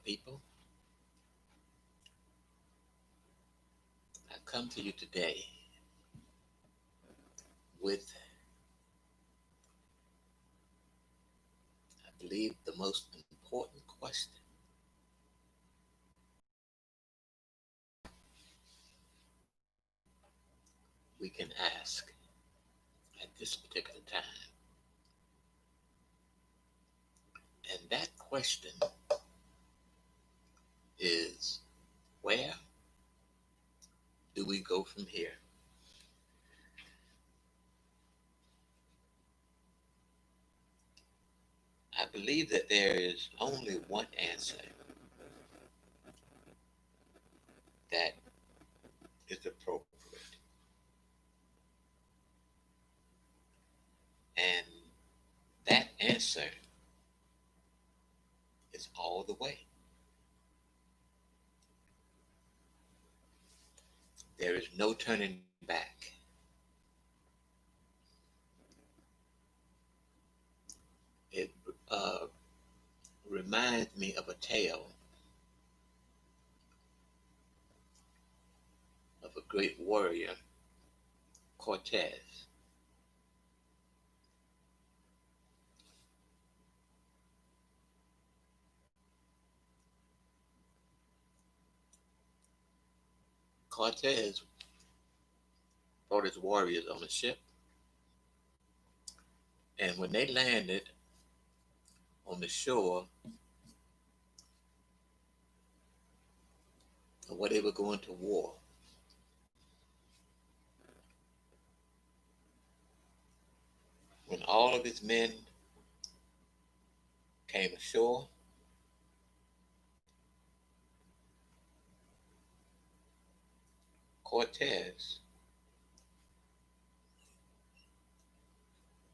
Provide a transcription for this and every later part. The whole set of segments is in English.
people. I come to you today with, I believe, the most important question we can ask at this particular time. And that question is, where do we go from here? I believe that there is only one answer that is appropriate. And that answer is all the way. There is no turning back. It uh, reminds me of a tale of a great warrior, Cortez. Cortez brought his warriors on a ship, and when they landed on the shore of where they were going to war, when all of his men came ashore, Cortez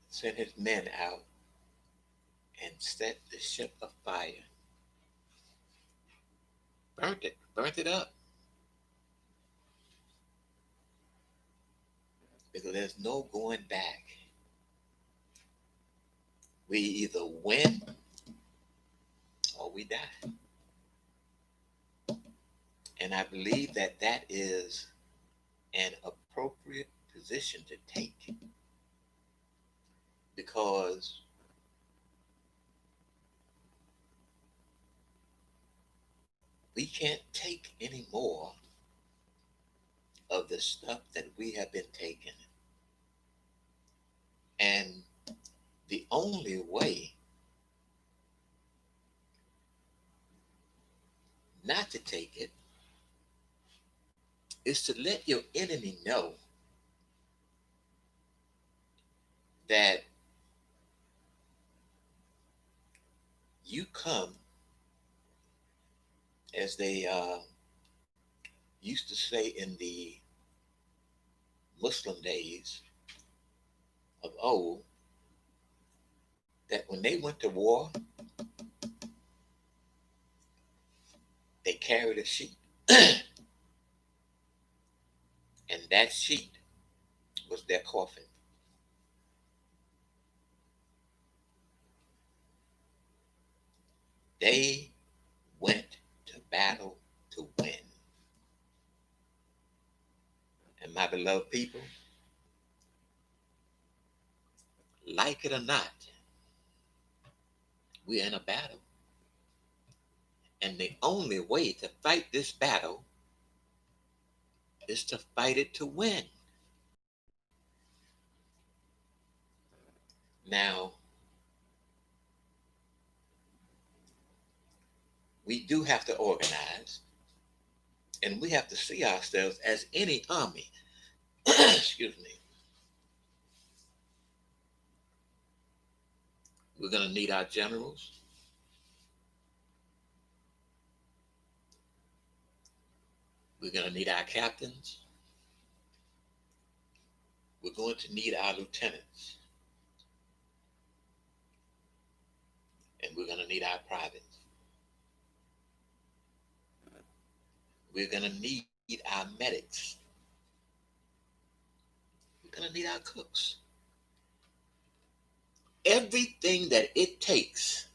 sent his men out and set the ship afire. Burnt it up. Because there's no going back. We either win or we die. And I believe that that is an appropriate position to take, because we can't take any more of the stuff that we have been taking. And the only way not to take it is to let your enemy know that you come, as they used to say in the Muslim days of old, that when they went to war, they carried a sheet. And that sheet was their coffin. They went to battle to win. And my beloved people, like it or not, we're in a battle. And the only way to fight this battle is to fight it to win. Now, we do have to organize, and we have to see ourselves as any army. Excuse me. We're going to need our generals. We're going to need our captains. We're going to need our lieutenants. And we're going to need our privates. We're going to need our medics. We're going to need our cooks. Everything that it takes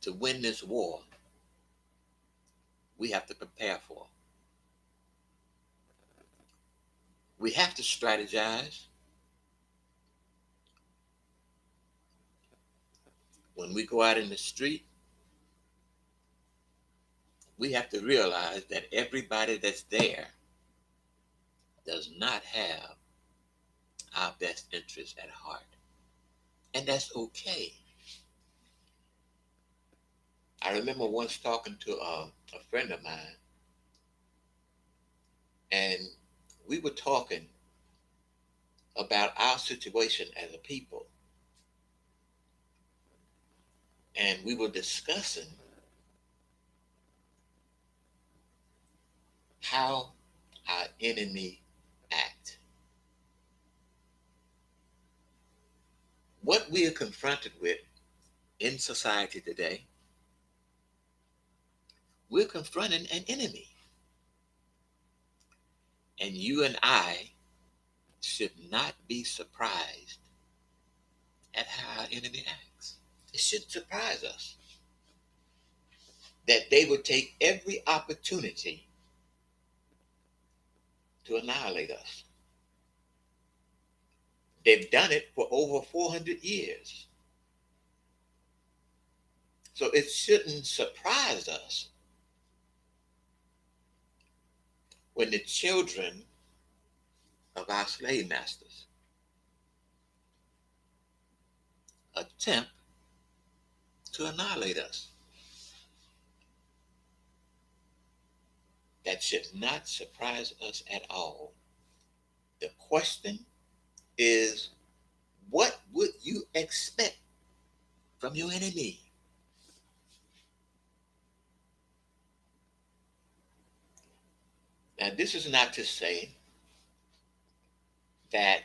to win this war, we have to prepare for. We have to strategize. When we go out in the street, we have to realize that everybody that's there does not have our best interests at heart. And that's okay. I remember once talking to a friend of mine, and we were talking about our situation as a people. And we were discussing how our enemy act. What we are confronted with in society today, we're confronting an enemy. And you and I should not be surprised at how our enemy acts. It should surprise us that they would take every opportunity to annihilate us. They've done it for over 400 years. So it shouldn't surprise us when the children of our slave masters attempt to annihilate us. That should not surprise us at all. The question is, what would you expect from your enemy? Now, this is not to say that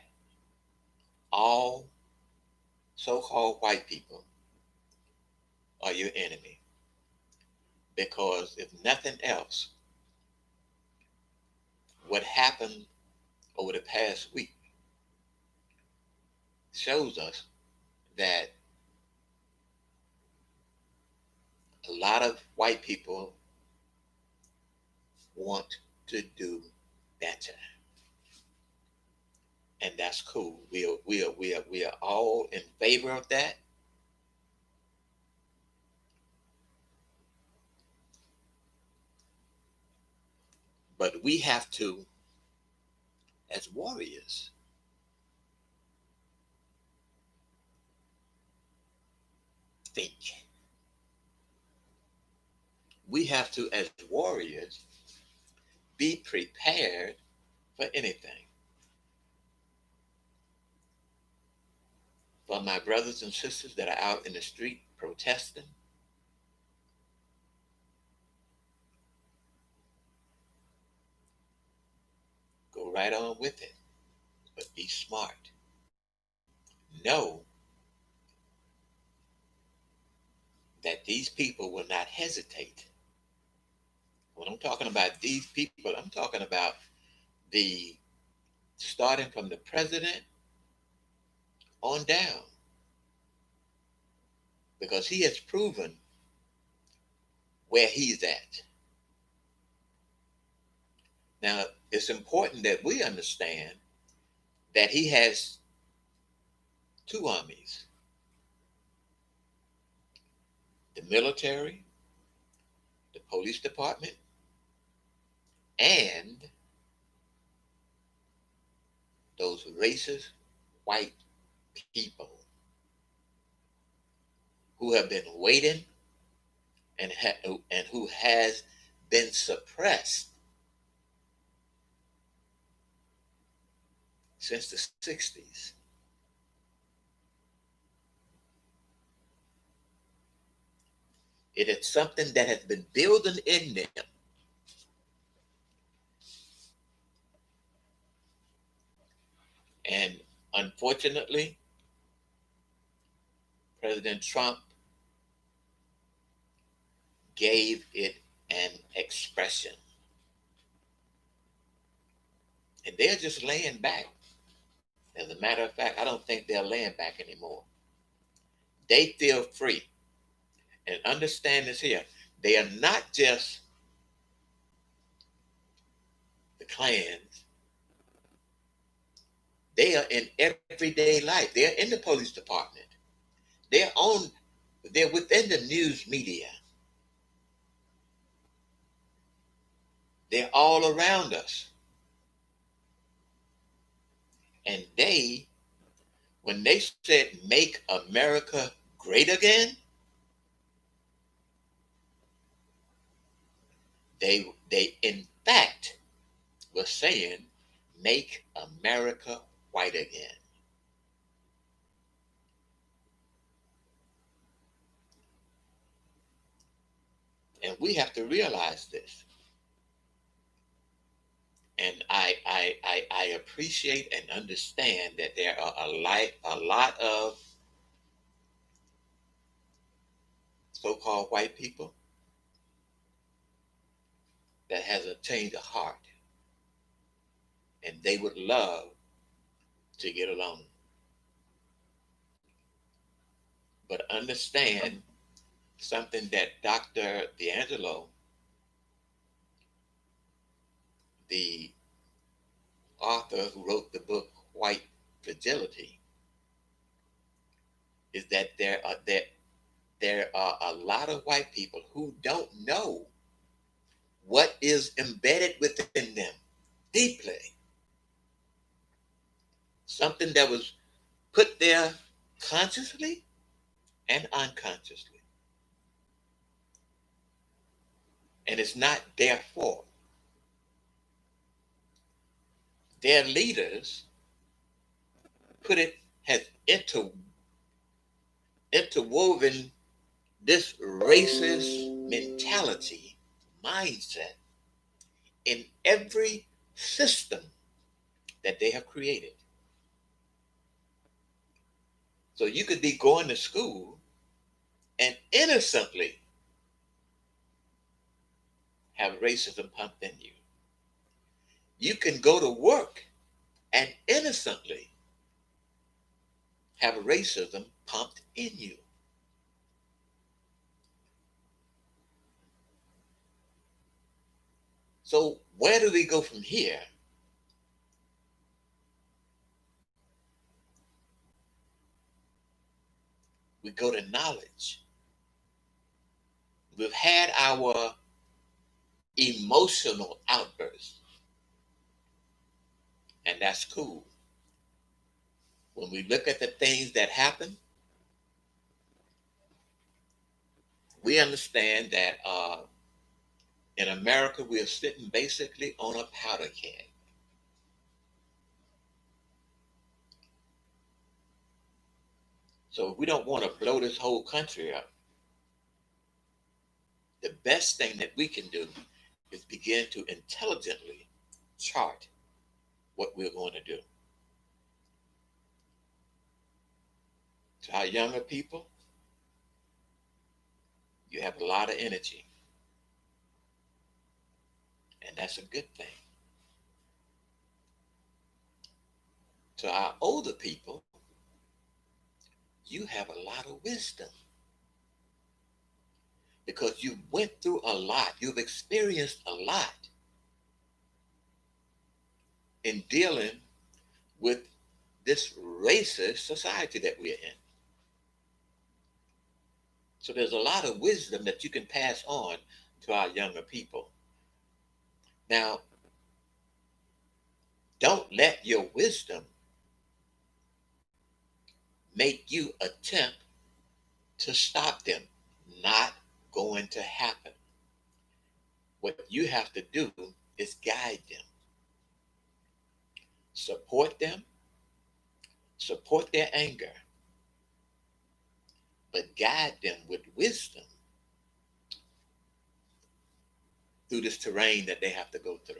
all so-called white people are your enemy. Because if nothing else, what happened over the past week shows us that a lot of white people want to do better. And that's cool. We are all in favor of that. But we have to, as warriors, think. We have to, as warriors, be prepared for anything. For my brothers and sisters that are out in the street protesting, go right on with it, but be smart. Know that these people will not hesitate. When I'm talking about these people, I'm talking about the starting from the president on down, because he has proven where he's at. Now, it's important that we understand that he has two armies: the military, the police department, and those racist white people who have been waiting and who has been suppressed since the 60s. It is something that has been building in them. And unfortunately, President Trump gave it an expression. And they're just laying back. As a matter of fact, I don't think they're laying back anymore. They feel free. And understand this here. They are not just the Klans. They are in everyday life. They're in the police department. They're on, they're within the news media. They're all around us. And they, when they said make America great again, they in fact were saying make America white again. And we have to realize this. And I appreciate and understand that there are a lot of so-called white people that has a change of heart, and they would love to get along. But understand something that Dr. D'Angelo, the author who wrote the book White Fragility, is that there are a lot of white people who don't know what is embedded within them deeply. Something that was put there consciously and unconsciously. And it's not their fault. Their leaders put it, has interwoven this racist mentality, mindset in every system that they have created. So you could be going to school and innocently have racism pumped in you. You can go to work and innocently have racism pumped in you. So where do we go from here? We go to knowledge. We've had our emotional outbursts, and that's cool. When we look at the things that happen, we understand that in America we are sitting basically on a powder keg. So if we don't want to blow this whole country up, the best thing that we can do is begin to intelligently chart what we're going to do. To our younger people, you have a lot of energy, and that's a good thing. To our older people, you have a lot of wisdom because you went through a lot, you've experienced a lot in dealing with this racist society that we're in. So there's a lot of wisdom that you can pass on to our younger people. Now, don't let your wisdom make you attempt to stop them. Not going to happen. What you have to do is guide them, support them, support their anger, but guide them with wisdom through this terrain that they have to go through.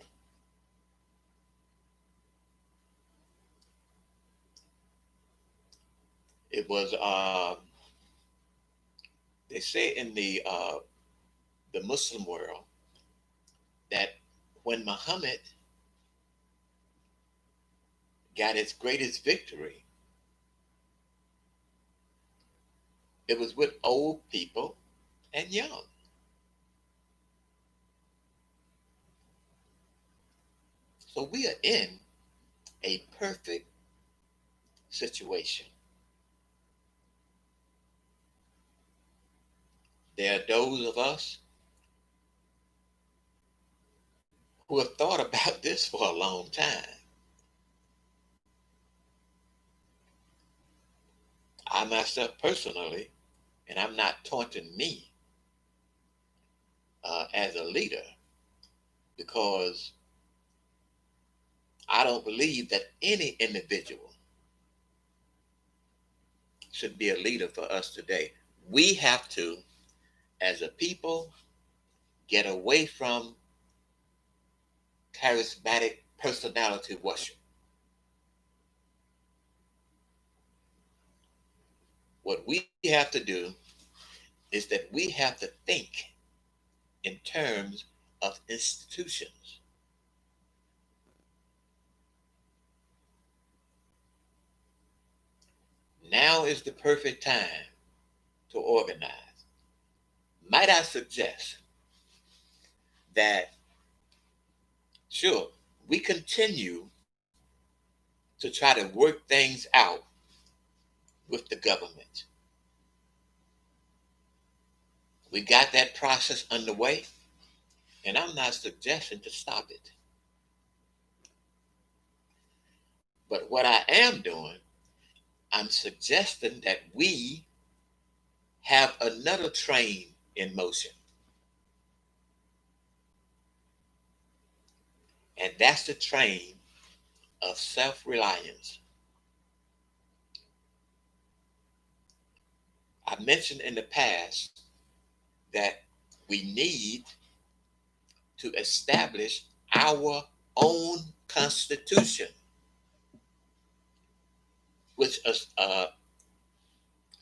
It was they say in the Muslim world that when Muhammad got his greatest victory, it was with old people and young. So we are in a perfect situation. There are those of us who have thought about this for a long time. I myself personally, and I'm not taunting me as a leader, because I don't believe that any individual should be a leader for us today. We have to, as a people, get away from charismatic personality worship. What we have to do is that we have to think in terms of institutions. Now is the perfect time to organize. Might I suggest that, sure, we continue to try to work things out with the government. We got that process underway, and I'm not suggesting to stop it. But what I am doing, I'm suggesting that we have another train in motion. And that's the train of self reliance. I mentioned in the past that we need to establish our own constitution, which is a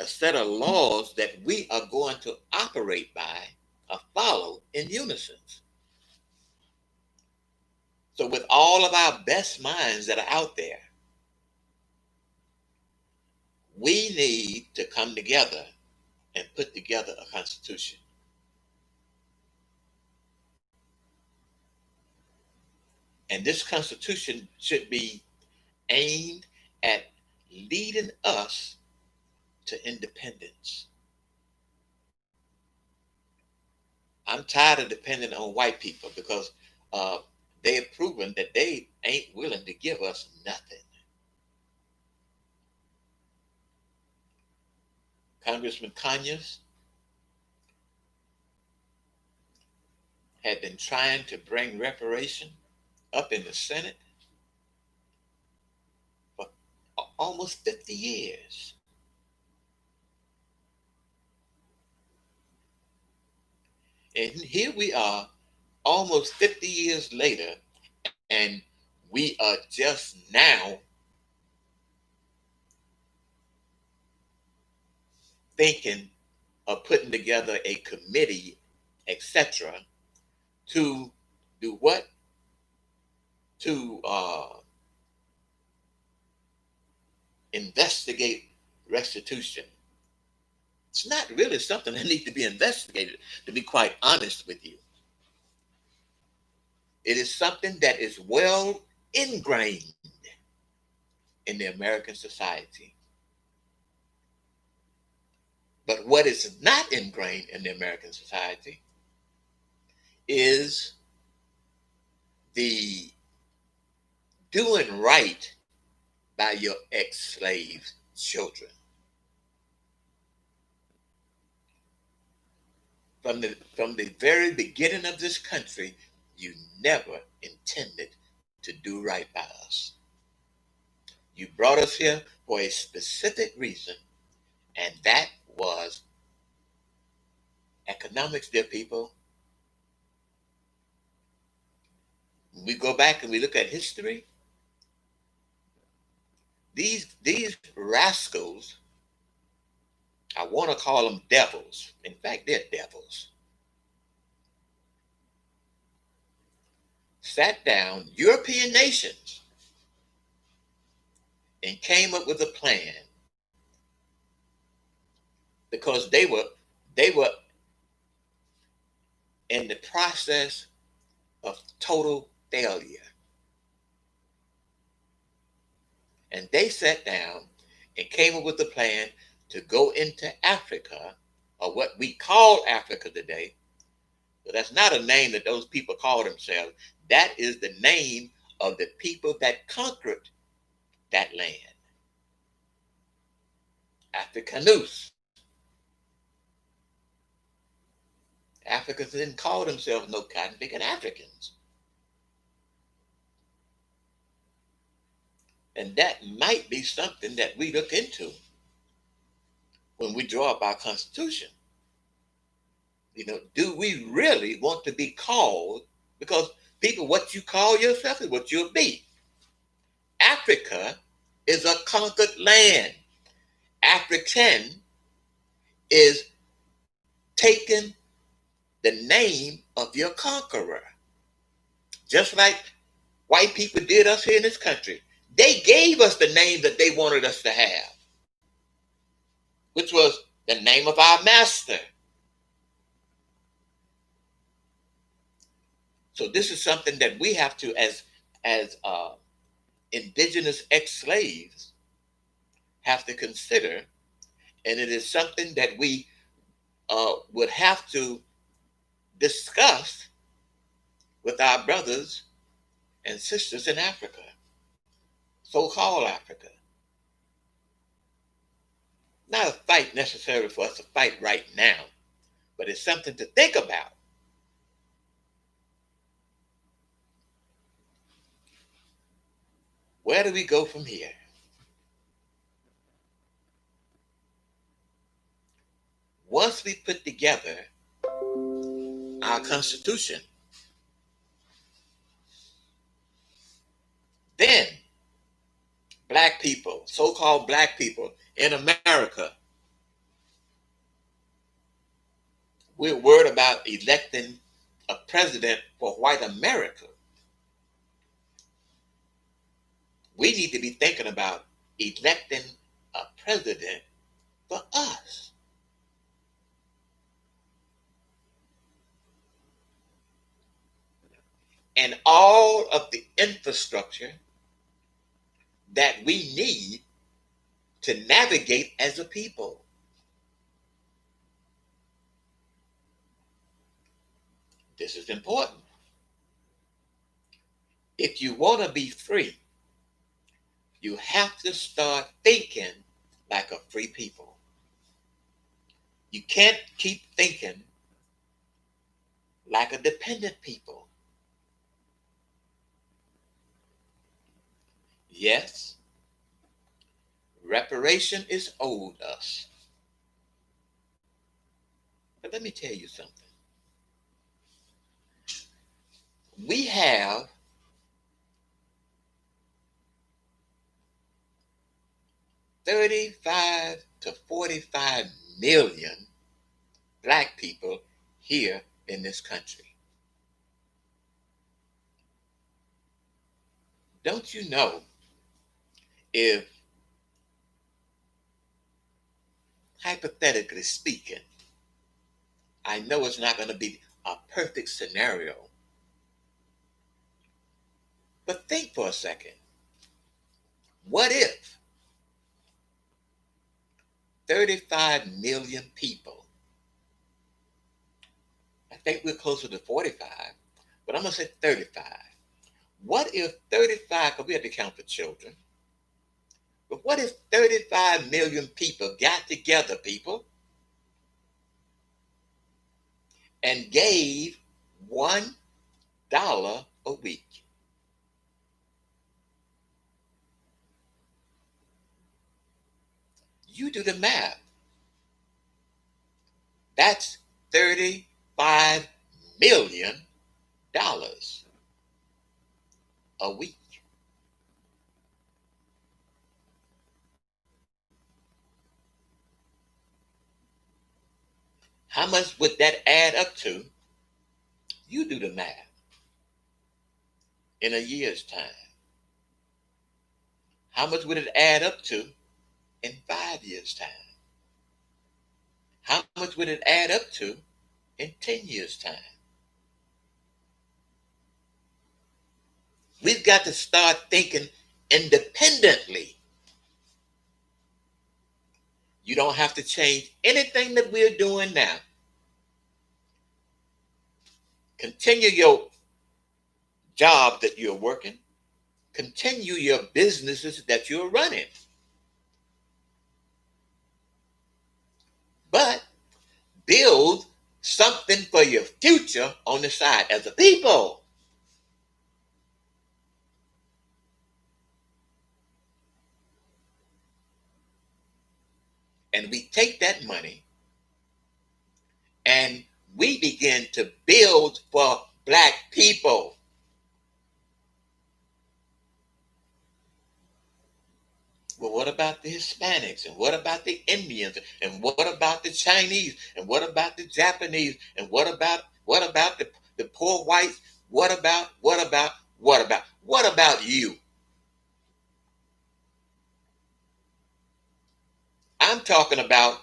set of laws that we are going to operate by or follow in unison. So, with all of our best minds that are out there, we need to come together and put together a constitution. And this constitution should be aimed at leading us to independence. I'm tired of depending on white people because uh, they have proven that they ain't willing to give us nothing. Congressman Conyers had been trying to bring reparation up in the Senate for almost 50 years. And here we are, almost 50 years later, and we are just now thinking of putting together a committee, etc., to do what? To investigate restitution. It's not really something that needs to be investigated, to be quite honest with you. It is something that is well ingrained in the American society. But what is not ingrained in the American society is the doing right by your ex-slave children. From the very beginning of this country, you never intended to do right by us. You brought us here for a specific reason, and that was economics, dear people. When we go back and we look at history, these rascals, I want to call them devils. In fact, they're devils. Sat down, European nations, and came up with a plan because they were in the process of total failure. And they sat down and came up with a plan to go into Africa, or what we call Africa today. But that's not a name that those people call themselves. That is the name of the people that conquered that land. Africanus. Africans didn't call themselves no cotton picking Africans. And that might be something that we look into when we draw up our Constitution. Do we really want to be called? Because people, what you call yourself is what you'll be. Africa is a conquered land. African is taking the name of your conqueror. Just like white people did us here in this country. They gave us the name that they wanted us to have, which was the name of our master. So this is something that we have to, as indigenous ex-slaves, have to consider, and it is something that we would have to discuss with our brothers and sisters in Africa, so-called Africa. Not a fight necessarily for us to fight right now, but it's something to think about. Where do we go from here? Once we put together our Constitution, then black people, so-called black people in America, we're worried about electing a president for white America. We need to be thinking about electing a president for us. And all of the infrastructure that we need to navigate as a people. This is important. If you want to be free, you have to start thinking like a free people. You can't keep thinking like a dependent people. Yes, reparation is owed us. But let me tell you something. We have $35 to $45 million black people here in this country. Don't you know, if, hypothetically speaking, I know it's not going to be a perfect scenario, but think for a second. What if 35 million people, I think we're closer to 45, but I'm going to say 35. What if 35, because we have to count for children, but what if 35 million people got together, people, and gave $1 a week? You do the math. That's $35 million a week. How much would that add up to? You do the math. In a year's time. How much would it add up to in 5 years' time? How much would it add up to in 10 years' time? We've got to start thinking independently. You don't have to change anything that we're doing now. Continue your job that you're working, continue your businesses that you're running, but build something for your future on the side as a people. And we take that money and we begin to build for black people. Well, what about the Hispanics? And what about the Indians? And what about the Chinese? And what about the Japanese? And what about the poor whites? What about you? I'm talking about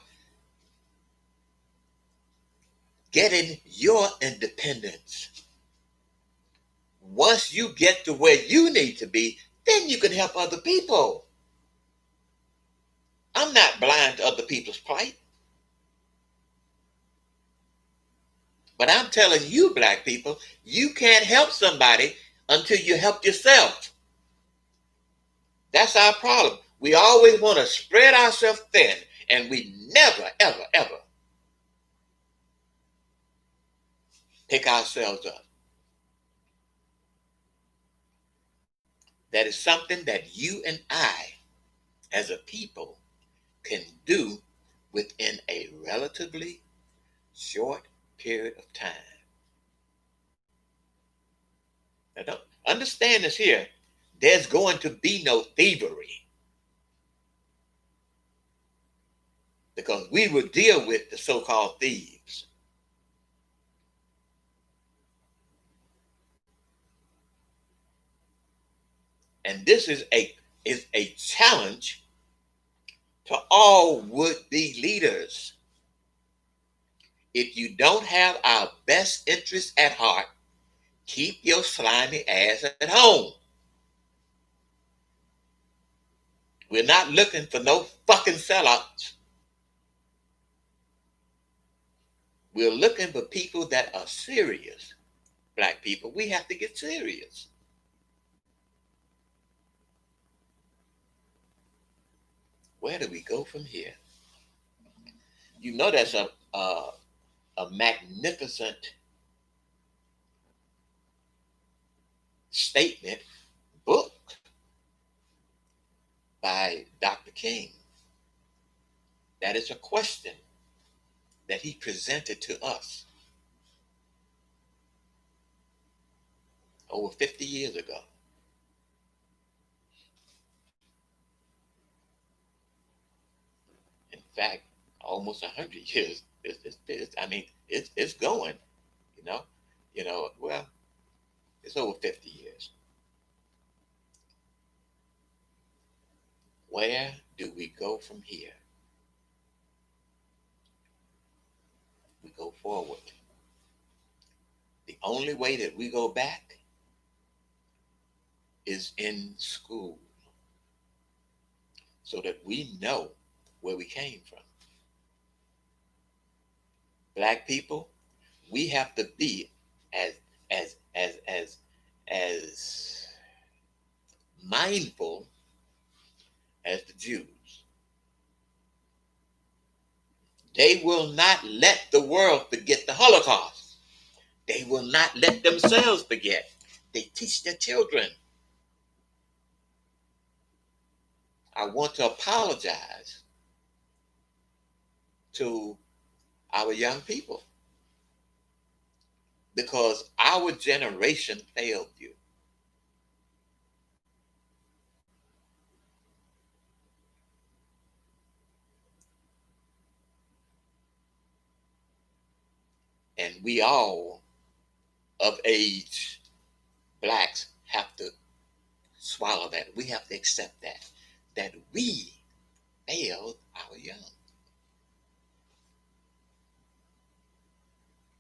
getting your independence. Once you get to where you need to be, then you can help other people. I'm not blind to other people's plight, but I'm telling you, black people, you can't help somebody until you help yourself. That's our problem. We always want to spread ourselves thin, and we never, ever, ever pick ourselves up. That is something that you and I, as a people, can do within a relatively short period of time. Now, don't understand this here. There's going to be no thievery because we will deal with the so-called thieves. And this is a challenge to all would-be leaders. If you don't have our best interests at heart, keep your slimy ass at home. We're not looking for no fucking sellouts. We're looking for people that are serious. Black people, we have to get serious. Where do we go from here? You know that's a magnificent statement book by Dr. King. That is a question that he presented to us over 50 years ago. In fact, almost 100 years. I mean, it's going, you know, well, it's over 50 years. Where do we go from here? We go forward. The only way that we go back is in school so that we know where we came from. Black people, we have to be as as as as as mindful as the Jews. They will not let the world forget the Holocaust. They will not let themselves forget. They teach their children. I want to apologize to our young people because our generation failed you. And we all of age blacks have to swallow that. We have to accept that we failed our young.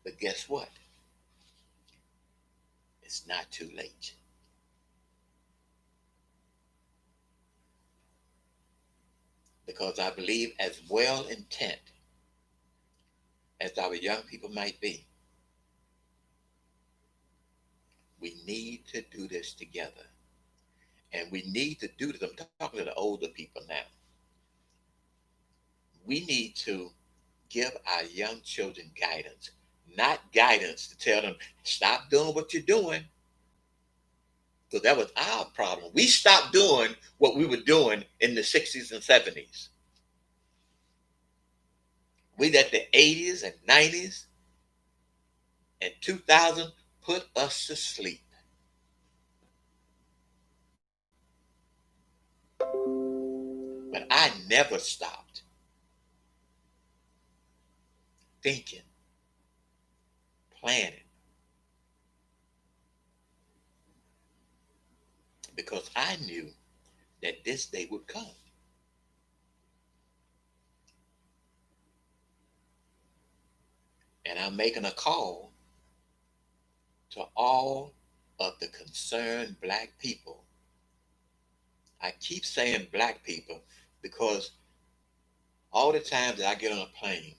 But guess what? It's not too late. because I believe, as well intent as our young people might be, we need to do this together. And we need to do this. I'm talking to the older people now. We need to give our young children guidance, not guidance to tell them, stop doing what you're doing. Because that was our problem. We stopped doing what we were doing in the 60s and 70s. We let the 80s and 90s and 2000 put us to sleep. But I never stopped thinking, planning, because I knew that this day would come. And I'm making a call to all of the concerned black people. I keep saying black people because all the times that I get on a plane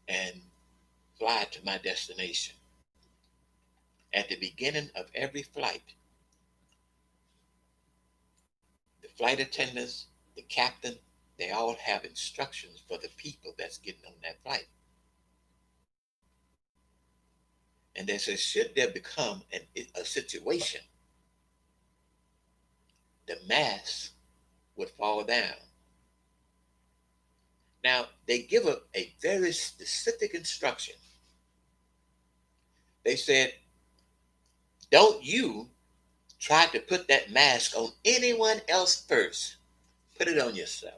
and fly to my destination, at the beginning of every flight, the flight attendants, the captain, they all have instructions for the people that's getting on that flight. And they say, should there become a situation, the mask would fall down. Now, they give a very specific instruction. They said, don't you try to put that mask on anyone else first. Put it on yourself.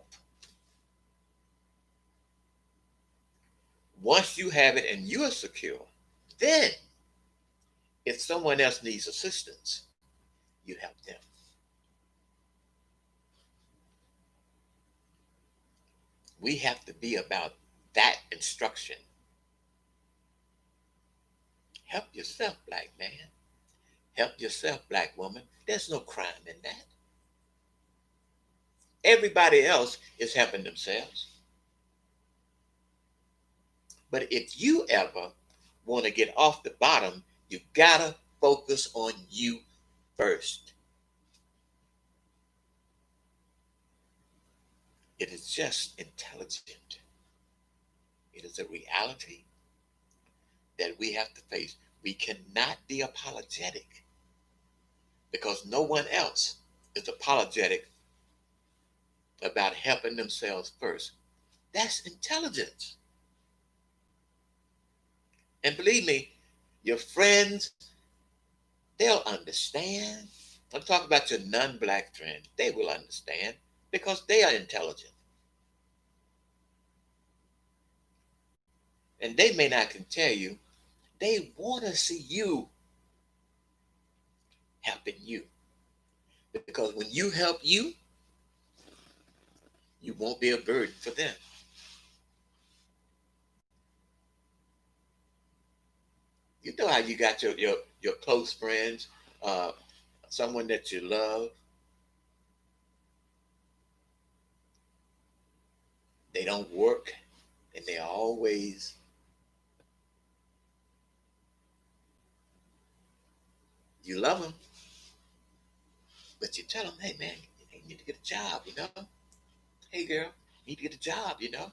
Once you have it and you are secure, then if someone else needs assistance, you help them. We have to be about that instruction. Help yourself, black man. Help yourself, black woman. There's no crime in that. Everybody else is helping themselves. But if you ever want to get off the bottom, you gotta focus on you first. It is just intelligent. It is a reality that we have to face. We cannot be apologetic because no one else is apologetic about helping themselves first. That's intelligence. And believe me, your friends, they'll understand. I'm talking about your non-black friends. They will understand because they are intelligent. And they may not can tell you, they want to see you helping you. Because when you help you, you won't be a burden for them. You know how you got your close friends, uh, someone that you love. They don't work, and they always you love them, but you tell them, hey man, you need to get a job, you know. Hey girl, you need to get a job, you know,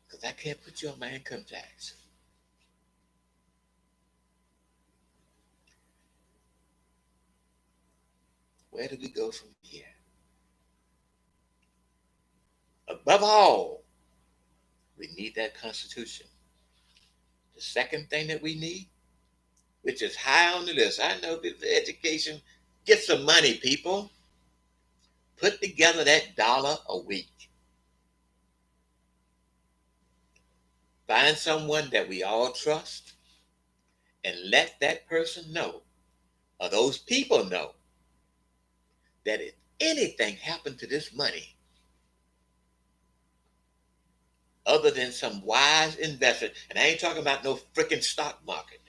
because I can't put you on my income tax. Where do we go from here? Above all, we need that Constitution. The second thing that we need, which is high on the list, I know this education, get some money, people. Put together that dollar a week. Find someone that we all trust and let that person know, or those people know, that if anything happened to this money, other than some wise investor, and I ain't talking about no freaking stock market.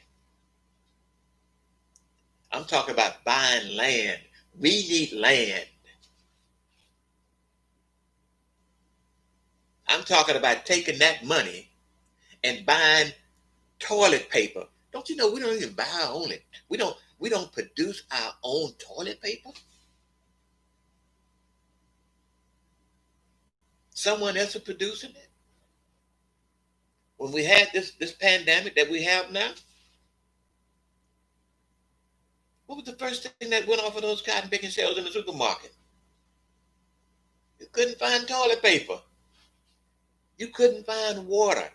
I'm talking about buying land. We need land. I'm talking about taking that money and buying toilet paper. Don't you know we don't even buy our own it? We don't produce our own toilet paper. Someone else is producing it. When we had this pandemic that we have now, what was the first thing that went off of those cotton picking shelves in the supermarket? You couldn't find toilet paper. You couldn't find water.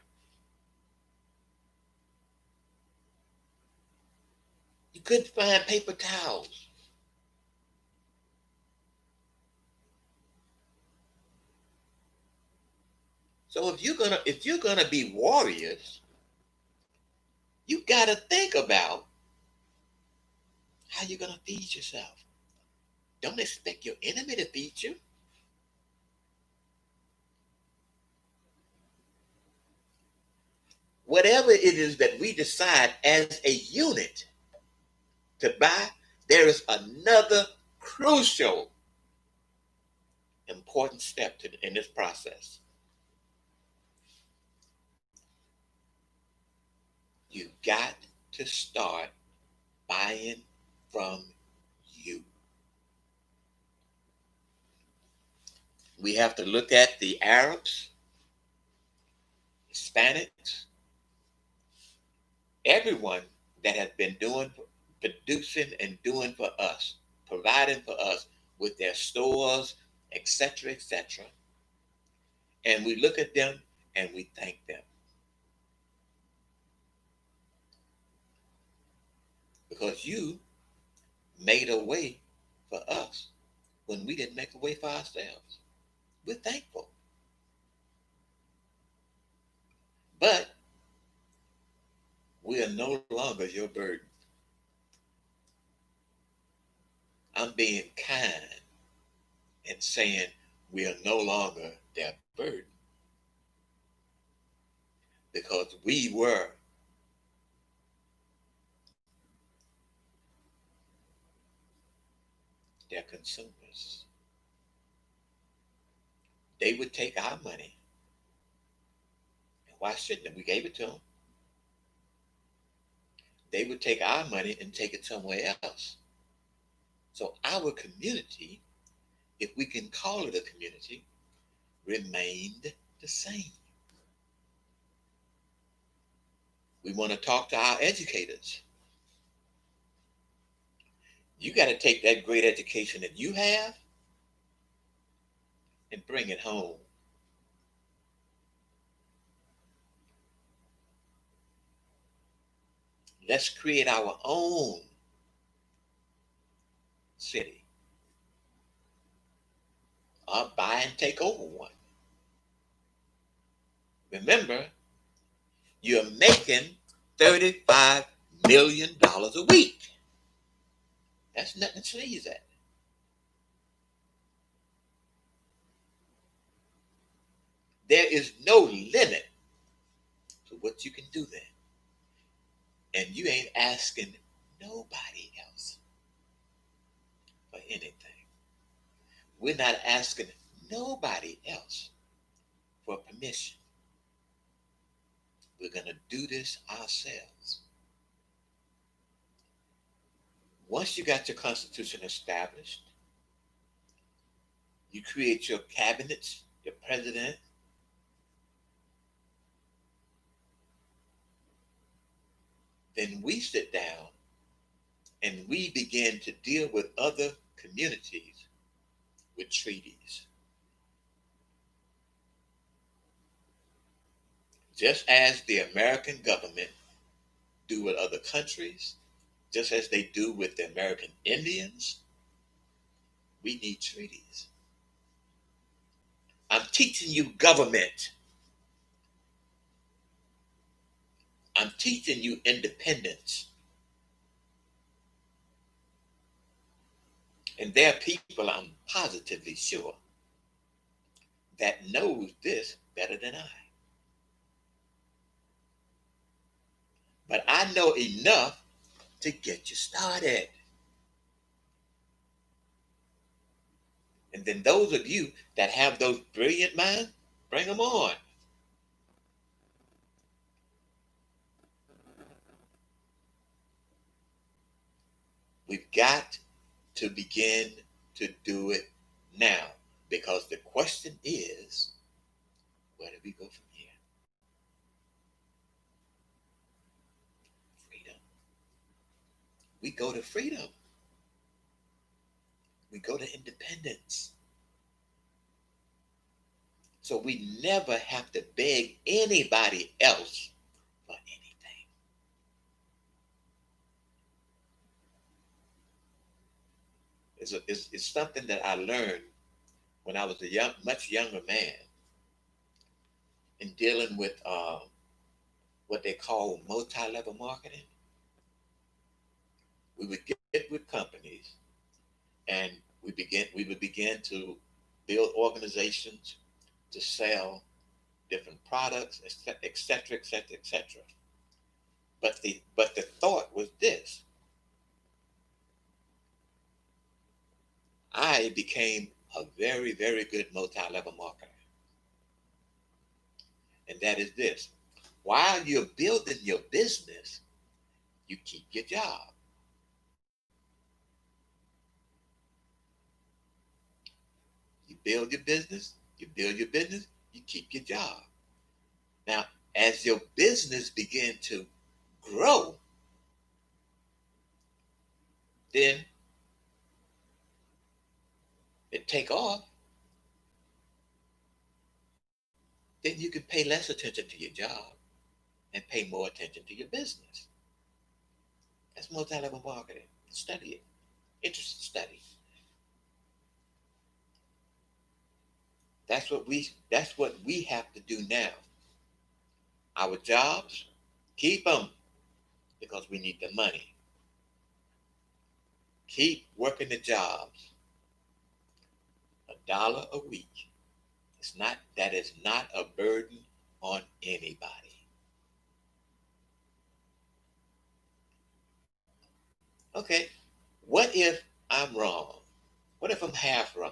You couldn't find paper towels. So if you're gonna be warriors, you gotta think about how you're gonna feed yourself. Don't expect your enemy to feed you. Whatever it is that we decide as a unit to buy, there is another crucial important step in this process. You got to start buying from you. We have to look at the Arabs, Hispanics, everyone that has been doing, producing, and doing for us, providing for us with their stores, etc., etc. And we look at them and we thank them because you made a way for us when we didn't make a way for ourselves. We're thankful. But we are no longer your burden. I'm being kind and saying we are no longer their burden because we were their consumers. They would take our money. And why shouldn't they? We gave it to them. They would take our money and take it somewhere else. So our community, if we can call it a community, remained the same. We want to talk to our educators. You got to take that great education that you have and bring it home. Let's create our own city or buy and take over one. Remember, you're making $35 million a week. That's nothing to sneeze at. There is no limit to what you can do then. And you ain't asking nobody else for anything. We're not asking nobody else for permission. We're going to do this ourselves. Once you got your constitution established, you create your cabinets, your president, then we sit down and we begin to deal with other communities with treaties. Just as the American government do with other countries, just as they do with the American Indians, we need treaties. I'm teaching you government. I'm teaching you independence. And there are people, I'm positively sure, that knows this better than I. But I know enough to get you started. And then those of you that have those brilliant minds, bring them on. We've got to begin to do it now, because the question is, where do we go from here? Freedom. We go to freedom. We go to independence. So we never have to beg anybody else for anything. It's something that I learned when I was a much younger man, in dealing with what they call multi-level marketing. We would get with companies, and we would begin to build organizations to sell different products, et cetera, et cetera, et cetera. But the thought was this: I became a very, very good multi-level marketer, and that is this: while you're building your business, you keep your job. You build your business, you keep your job. Now, as your business begin to grow, then it take off, then you can pay less attention to your job and pay more attention to your business. That's multi-level marketing. Study it. Interesting study. That's what we have to do now. Our jobs, keep them, because we need the money. Keep working the jobs. $1 a week. That is not a burden on anybody. Okay, what if I'm wrong? What if I'm half wrong?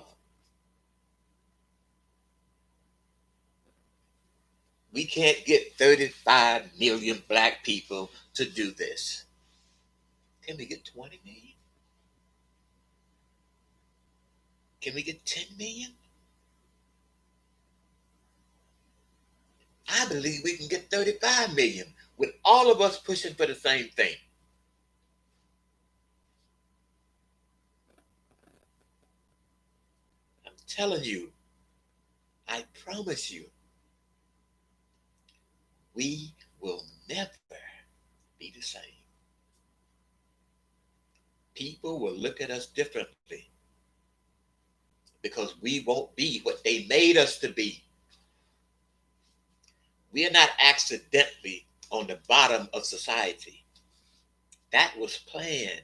We can't get 35 million black people to do this. Can we get 20 million? Can we get 10 million? I believe we can get 35 million with all of us pushing for the same thing. I'm telling you, I promise you, we will never be the same. People will look at us differently because we won't be what they made us to be. We are not accidentally on the bottom of society. That was planned.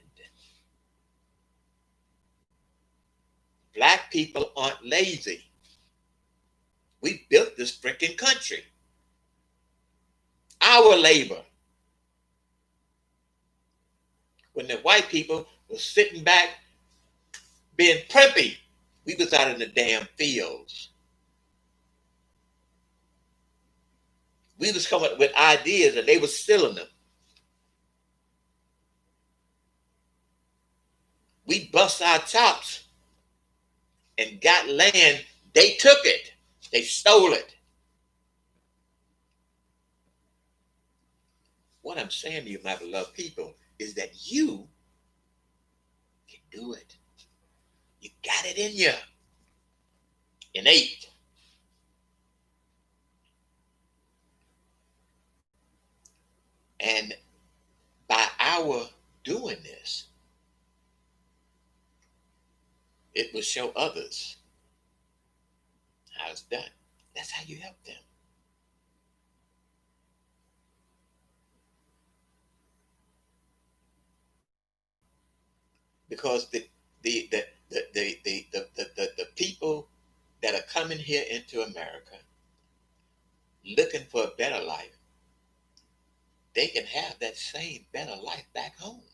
Black people aren't lazy. We built this freaking country. Our labor. When the white people were sitting back being preppy, we was out in the damn fields. We was coming up with ideas and they were stealing them. We bust our chops and got land. They took it. They stole it. What I'm saying to you, my beloved people, is that you can do it. You got it in you. Innate. And by our doing this, it will show others how it's done. That's how you help them. Because the people that are coming here into America looking for a better life, they can have that same better life back home.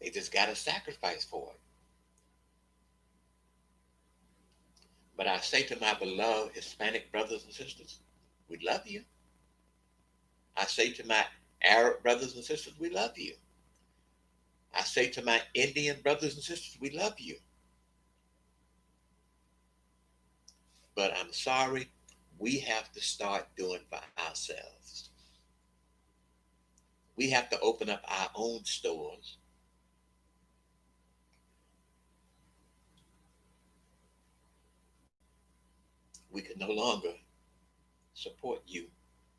They just got to sacrifice for it. But I say to my beloved Hispanic brothers and sisters, we love you. I say to my Arab brothers and sisters, we love you. I say to my Indian brothers and sisters, we love you. But I'm sorry, we have to start doing for ourselves. We have to open up our own stores. We can no longer support you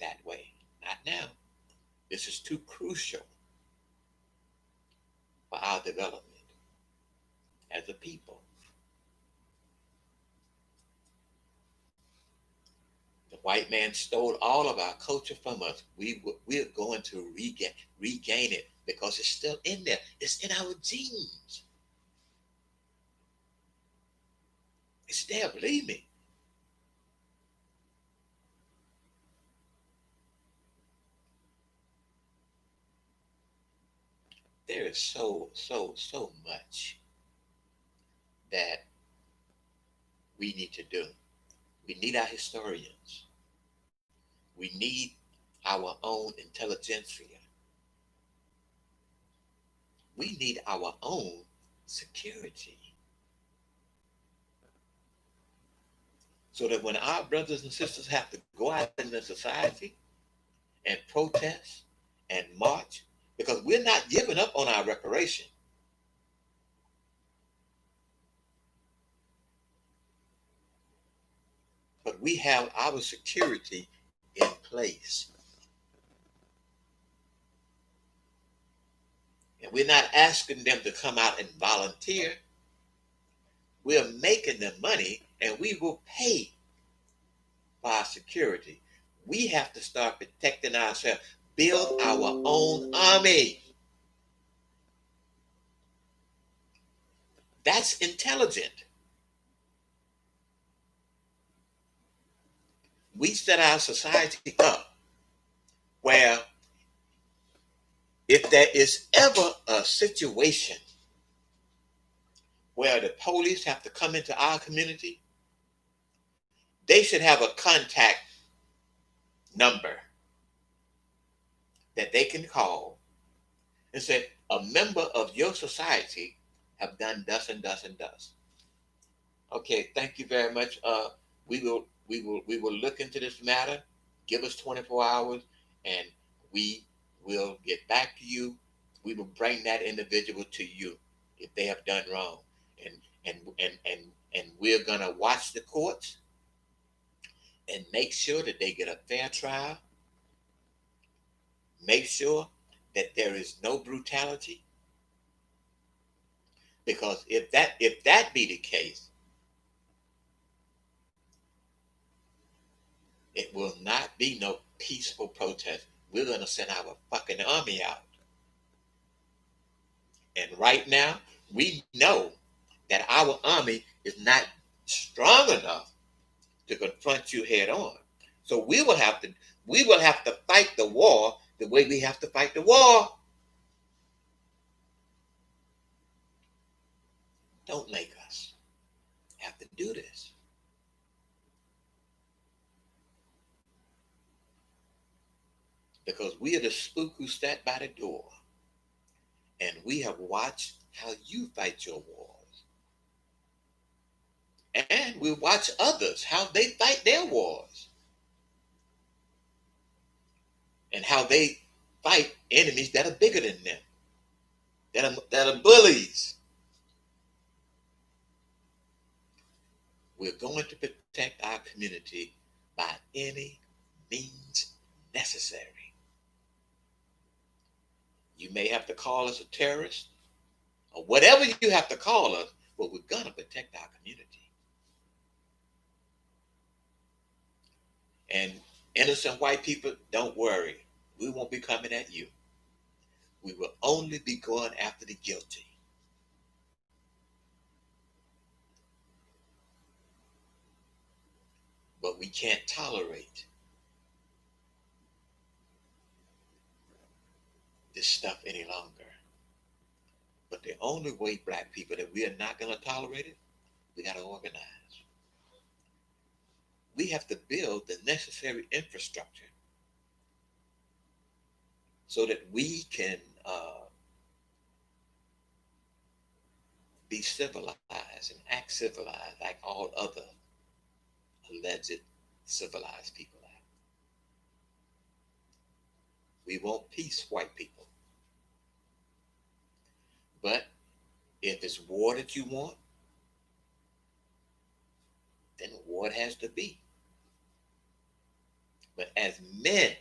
that way. Not now. This is too crucial for our development as a people. The white man stole all of our culture from us. We're going to regain it because it's still in there. It's in our genes. It's there, believe me. There is so much that we need to do. We need our historians. We need our own intelligentsia. We need our own security. So that when our brothers and sisters have to go out in the society and protest and march, because we're not giving up on our reparation. But we have our security in place. And we're not asking them to come out and volunteer. We're making them money and we will pay for our security. We have to start protecting ourselves, build our own army. That's intelligent. We set our society up where if there is ever a situation where the police have to come into our community, they should have a contact number that they can call and say, a member of your society have done thus and thus and thus. Okay, thank you very much. We will look into this matter. Give us 24 hours and we will get back to you. We will bring that individual to you if they have done wrong. And we're gonna watch the courts and make sure that they get a fair trial. Make sure that there is no brutality. Because if that be the case, it will not be no peaceful protest. We're gonna send our fucking army out. And right now, we know that our army is not strong enough to confront you head on. So we will have to fight the war the way we have to fight the war. Don't make us have to do this. Because we are the spook who sat by the door. And we have watched how you fight your wars. And we watch others, how they fight their wars. And how they fight enemies that are bigger than them, that are bullies. We're going to protect our community by any means necessary. You may have to call us a terrorist or whatever you have to call us, but we're going to protect our community. And innocent white people, don't worry. We won't be coming at you. We will only be going after the guilty. But we can't tolerate this stuff any longer. But the only way, black people, that we are not going to tolerate it, we got to organize. We have to build the necessary infrastructure so that we can be civilized and act civilized like all other alleged civilized people act. We want peace, white people. But if it's war that you want, then war it has to be. But as men,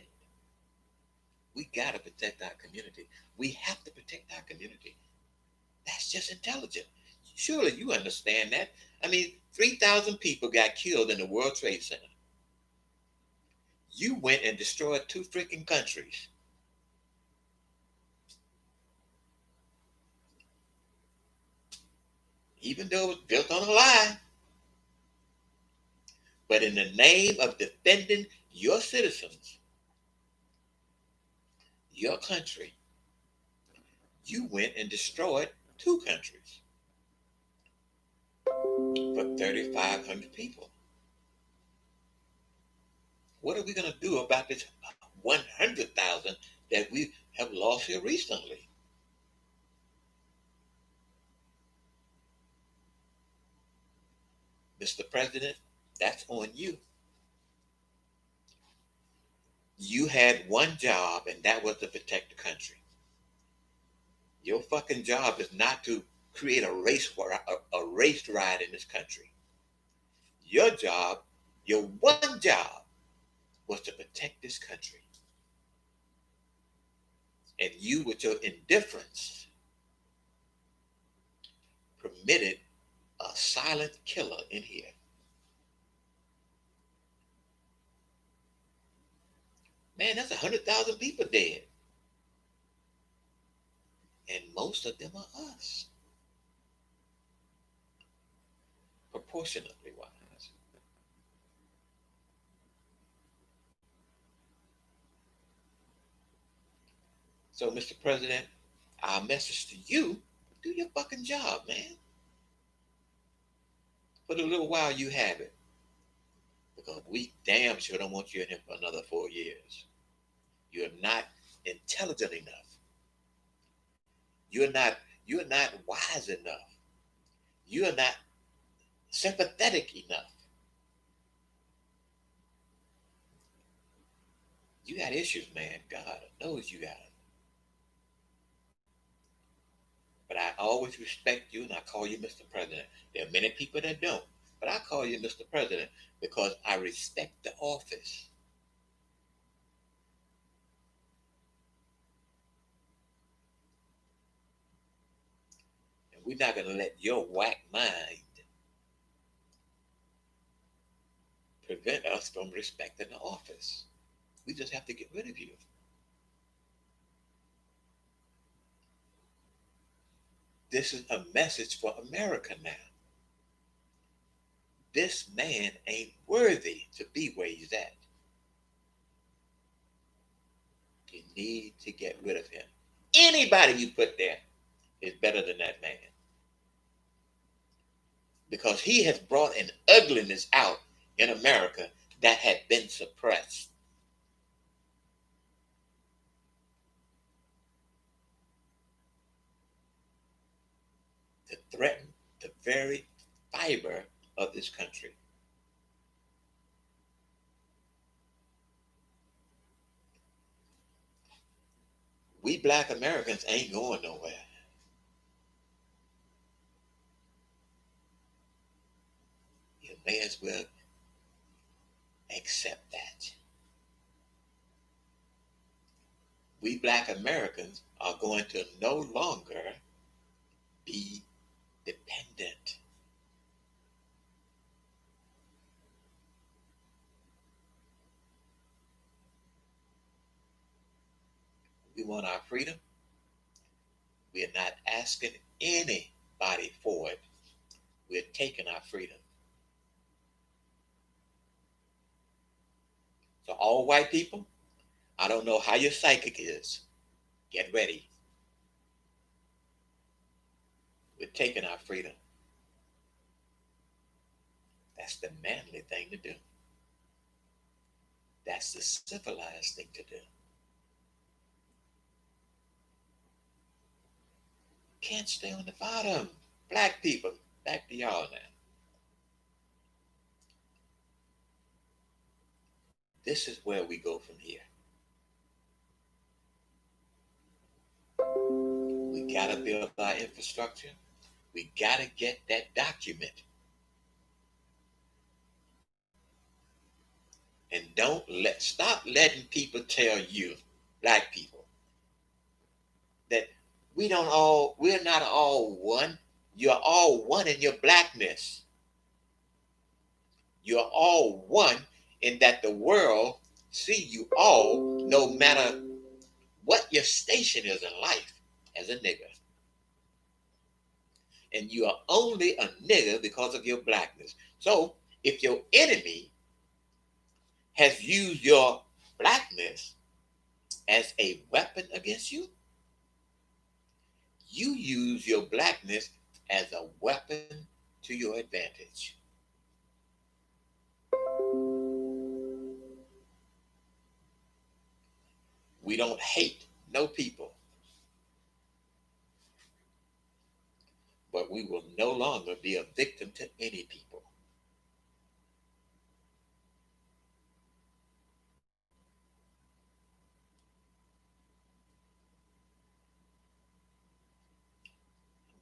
we got to protect our community. We have to protect our community. That's just intelligent. Surely you understand that. I mean, 3,000 people got killed in the World Trade Center. You went and destroyed two freaking countries. Even though it was built on a lie. But in the name of defending your citizens, your country, you went and destroyed two countries for 3,500 people. What are we going to do about this 100,000 that we have lost here recently? Mr. President, that's on you. You had one job, and that was to protect the country. Your fucking job is not to create a race riot in this country. Your job, your one job, was to protect this country. And you, with your indifference, permitted a silent killer in here. Man, that's 100,000 people dead. And most of them are us. Proportionately wise. So, Mr. President, our message to you, do your fucking job, man. For the little while you have it. Because we damn sure don't want you in here for another 4 years. You're not intelligent enough. You're not wise enough. You're not sympathetic enough. You got issues, man. God knows you got them. But I always respect you and I call you Mr. President. There are many people that don't, but I call you Mr. President because I respect the office. And we're not going to let your whack mind prevent us from respecting the office. We just have to get rid of you. This is a message for America now. This man ain't worthy to be where he's at. You need to get rid of him. Anybody you put there is better than that man. Because he has brought an ugliness out in America that had been suppressed. To threaten the very fiber of this country. We black Americans ain't going nowhere. You may as well accept that. We black Americans are going to no longer be dependent. We want our freedom. We are not asking anybody for it. We're taking our freedom. So all white people, I don't know how your psychic is. Get ready. We're taking our freedom. That's the manly thing to do. That's the civilized thing to do. Can't stay on the bottom. Black people, back to y'all now. This is where we go from here. We got to build our infrastructure. We got to get that document. And stop letting people tell you, black people, that we're not all one. You're all one in your blackness. You're all one in that the world see you all, no matter what your station is in life, as a nigger. And you are only a nigger because of your blackness. So if your enemy has used your blackness as a weapon against you, you use your blackness as a weapon to your advantage. We don't hate no people, but we will no longer be a victim to any people.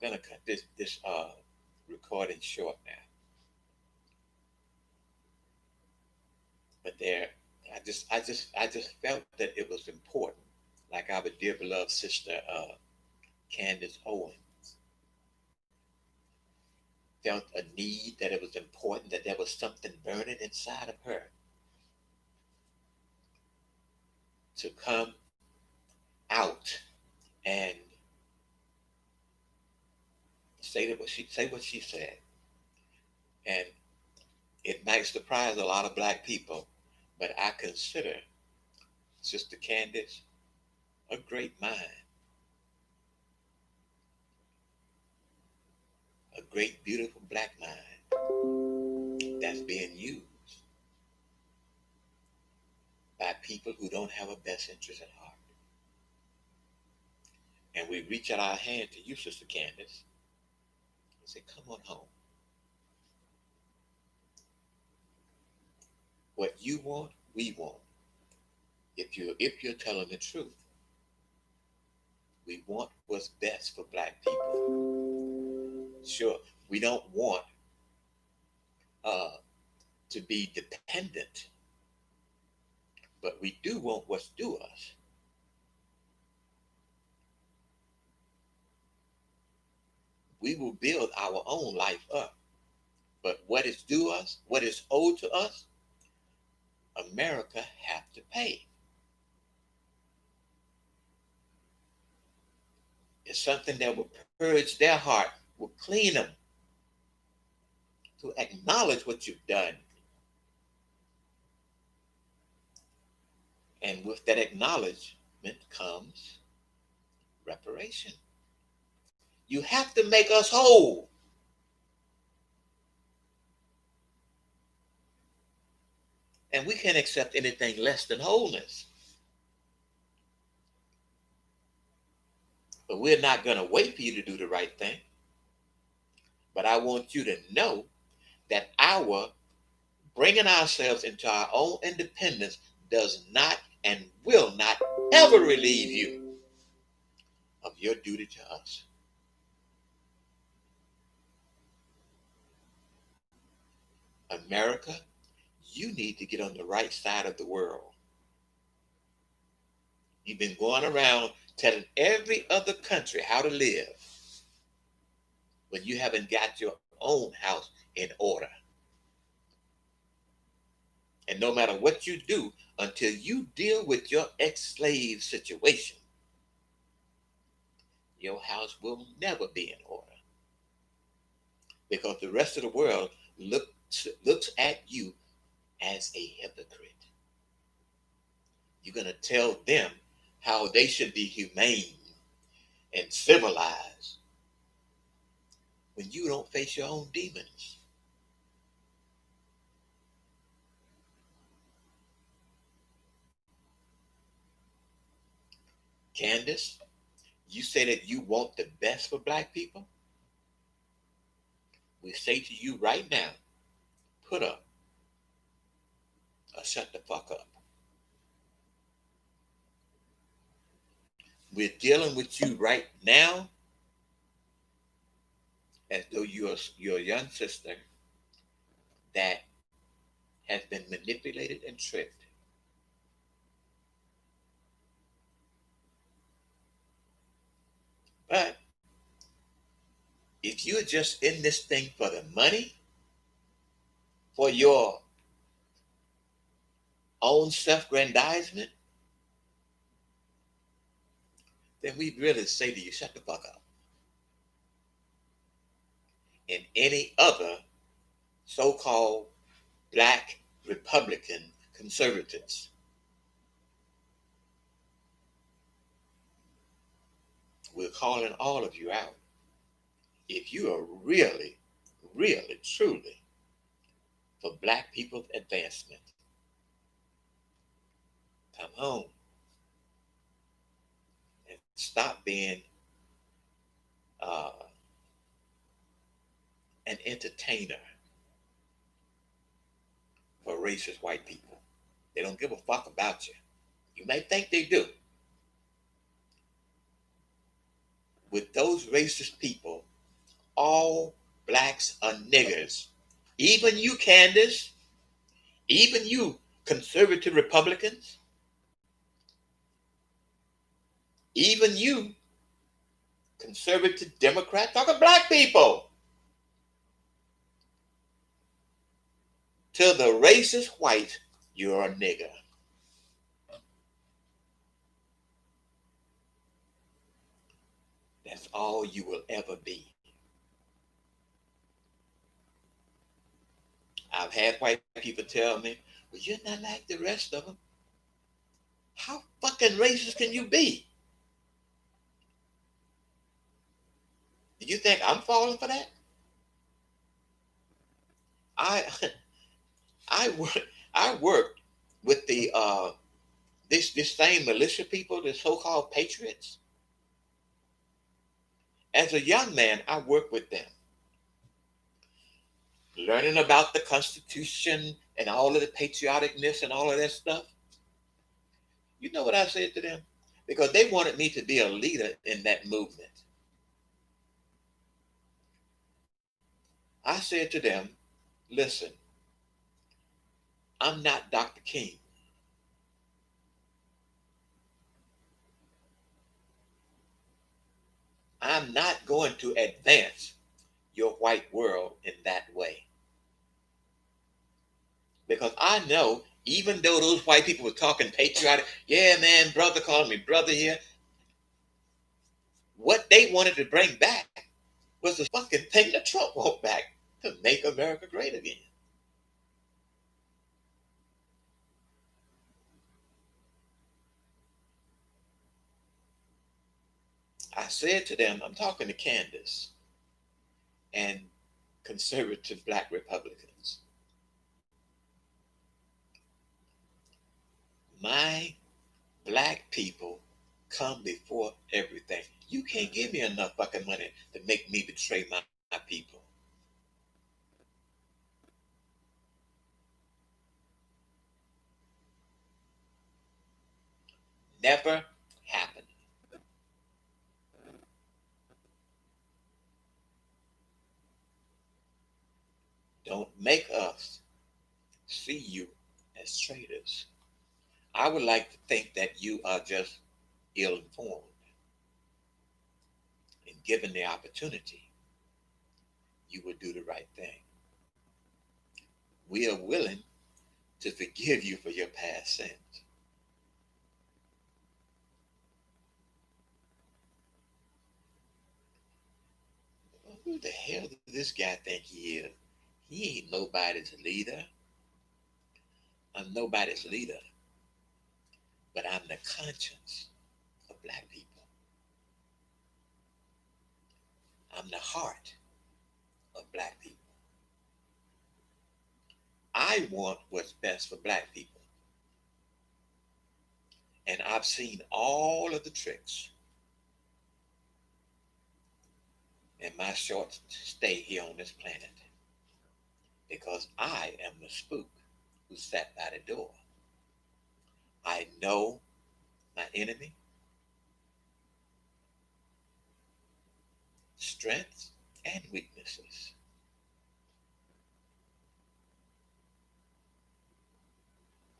I'm gonna cut this recording short now, but I just felt that it was important, like our dear beloved sister Candace Owens felt a need, that it was important, that there was something burning inside of her to come out and say what she said. And it might surprise a lot of black people, but I consider Sister Candace a great mind, a great, beautiful black mind that's being used by people who don't have a best interest at heart. And we reach out our hand to you, Sister Candace, and say, come on home. What you want, we want. If you're telling the truth, we want what's best for black people. Sure, we don't want to be dependent, but we do want what's due us. We will build our own life up, but what is due us, what is owed to us, America have to pay. It's something that will purge their heart, will clean them, to acknowledge what you've done. And with that acknowledgement comes reparation. You have to make us whole. And we can't accept anything less than wholeness. But we're not going to wait for you to do the right thing. But I want you to know that our bringing ourselves into our own independence does not and will not ever relieve you of your duty to us. America, you need to get on the right side of the world. You've been going around telling every other country how to live when you haven't got your own house in order. And no matter what you do, until you deal with your ex-slave situation, your house will never be in order. Because the rest of the world looks at you as a hypocrite. You're going to tell them how they should be humane and civilized. when you don't face your own demons? Candace, you say that you want the best for black people. We say to you right now, put up or shut the fuck up. We're dealing with you right now as though you're a young sister that has been manipulated and tricked. But if you're just in this thing for the money, for your own self-grandizement, then we really say to you, shut the fuck up. And any other so-called black Republican conservatives, we're calling all of you out. If you are really, really, truly for black people's advancement, come home and stop being uh, an entertainer for racist white people. They don't give a fuck about you. You may think they do. With those racist people, all blacks are niggers. Even you, Candace, even you, conservative Republicans, even you, conservative Democrat, talking black people. To the racist white, you're a nigger. That's all you will ever be. I've had white people tell me, well, you're not like the rest of them. How fucking racist can you be? Do you think I'm falling for that? I I work I worked with the this same militia people, the so-called patriots. As a young man, I worked with them, learning about the Constitution and all of the patrioticness and all of that stuff. You know what I said to them? Because they wanted me to be a leader in that movement. I said to them, listen, I'm not Dr. King. I'm not going to advance your white world in that way. Because I know, even though those white people were talking patriotic, yeah, man, brother calling me brother here, what they wanted to bring back was the fucking thing that Trump want back, to make America great again. I said to them, I'm talking to Candace and conservative black Republicans. My black people come before everything. You can't give me enough fucking money to make me betray my people. Never happened. Don't make us see you as traitors. I would like to think that you are just ill informed. And given the opportunity, you would do the right thing. We are willing to forgive you for your past sins. Who the hell does this guy think he is? He ain't nobody's leader. I'm nobody's leader, but I'm the conscience of black people. I'm the heart of black people. I want what's best for black people. And I've seen all of the tricks in my short stay here on this planet because I am the spook who sat by the door. I know my enemy, strengths, and weaknesses.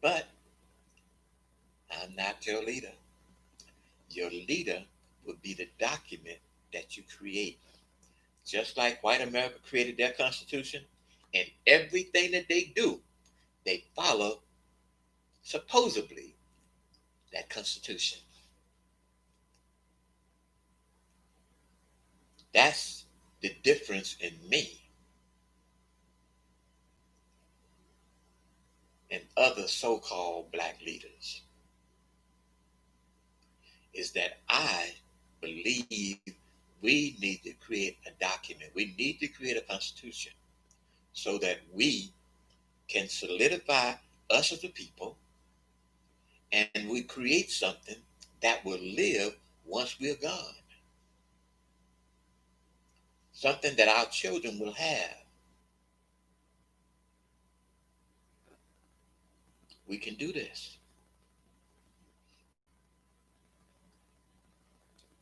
But I'm not your leader. Your leader would be the document that you create. Just like white America created their Constitution, and everything that they do, they follow supposedly that Constitution. That's the difference in me and other so-called black leaders is that I believe we need to create a document. We need to create a constitution so that we can solidify us as a people and we create something that will live once we're gone. Something that our children will have. We can do this.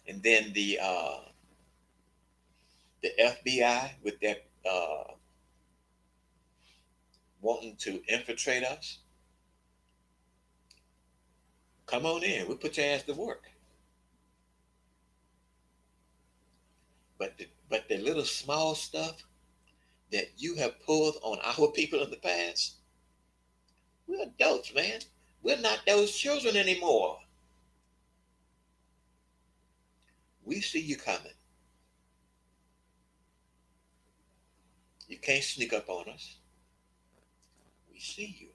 And then the FBI with their wanting to infiltrate us. Come on in. We'll put your ass to work. But the little small stuff that you have pulled on our people in the past, we're adults, man. We're not those children anymore. We see you coming. You can't sneak up on us. We see you.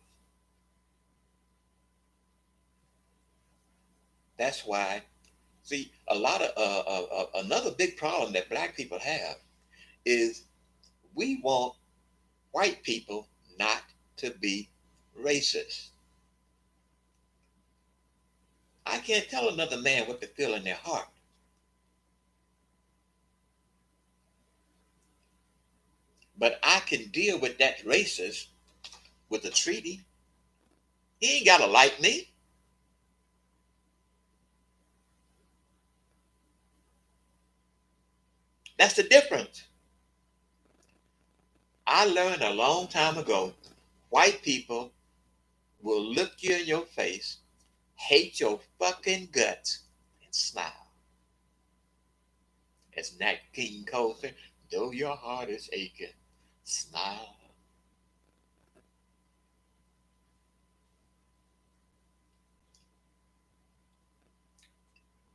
That's why, see, a lot of another big problem that black people have is we want white people not to be racist. I can't tell another man what to feel in their heart. But I can deal with that racist with a treaty. He ain't gotta like me. That's the difference. I learned a long time ago, white people will look you in your face, hate your fucking guts, and smile. As Nat King Cole said, though your heart is aching, smile.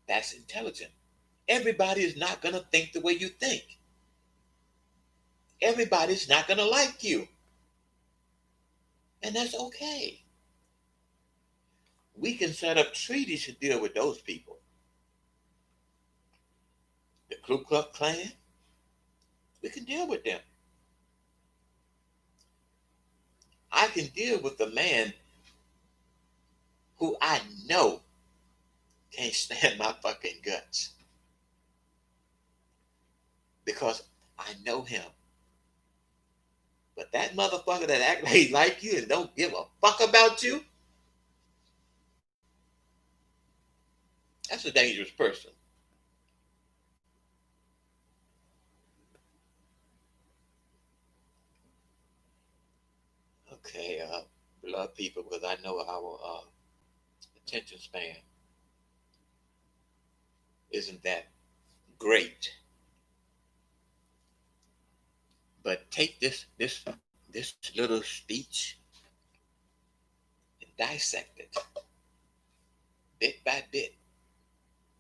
That's intelligent. Everybody is not going to think the way you think. Everybody's not going to like you. And that's okay. We can set up treaties to deal with those people. The Ku Klux Klan, we can deal with them. I can deal with the man who I know can't stand my fucking guts because I know him. But that motherfucker that act like he like you and don't give a fuck about you, that's a dangerous person. Okay, love people because I know our attention span isn't that great. But take this little speech and dissect it bit by bit.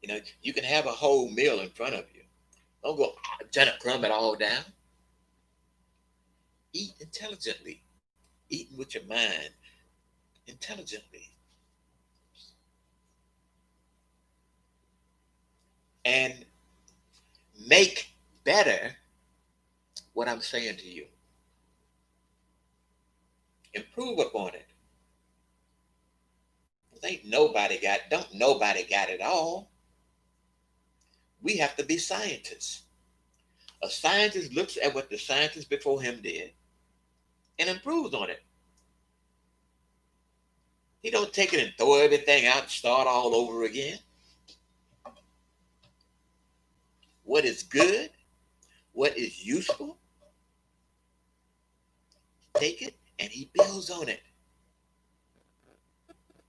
You know, you can have a whole meal in front of you. Don't go trying to crumb it all down. Eat intelligently. Eating with your mind intelligently. And make better what I'm saying to you. Improve upon it. Don't nobody got it all. We have to be scientists. A scientist looks at what the scientists before him did and improves on it. He don't take it and throw everything out and start all over again. What is good, what is useful, take it and he builds on it.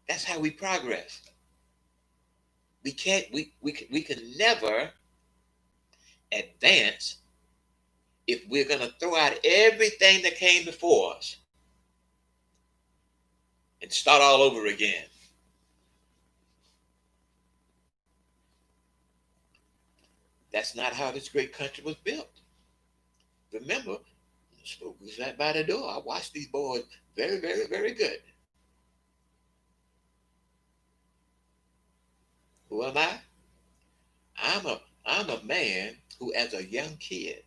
That's how we progress. We can never advance if we're going to throw out everything that came before us and start all over again. That's not how this great country was built. Remember, the smoke was right by the door. I watched these boys very, very, very good. Who am I? I'm a man who, as a young kid,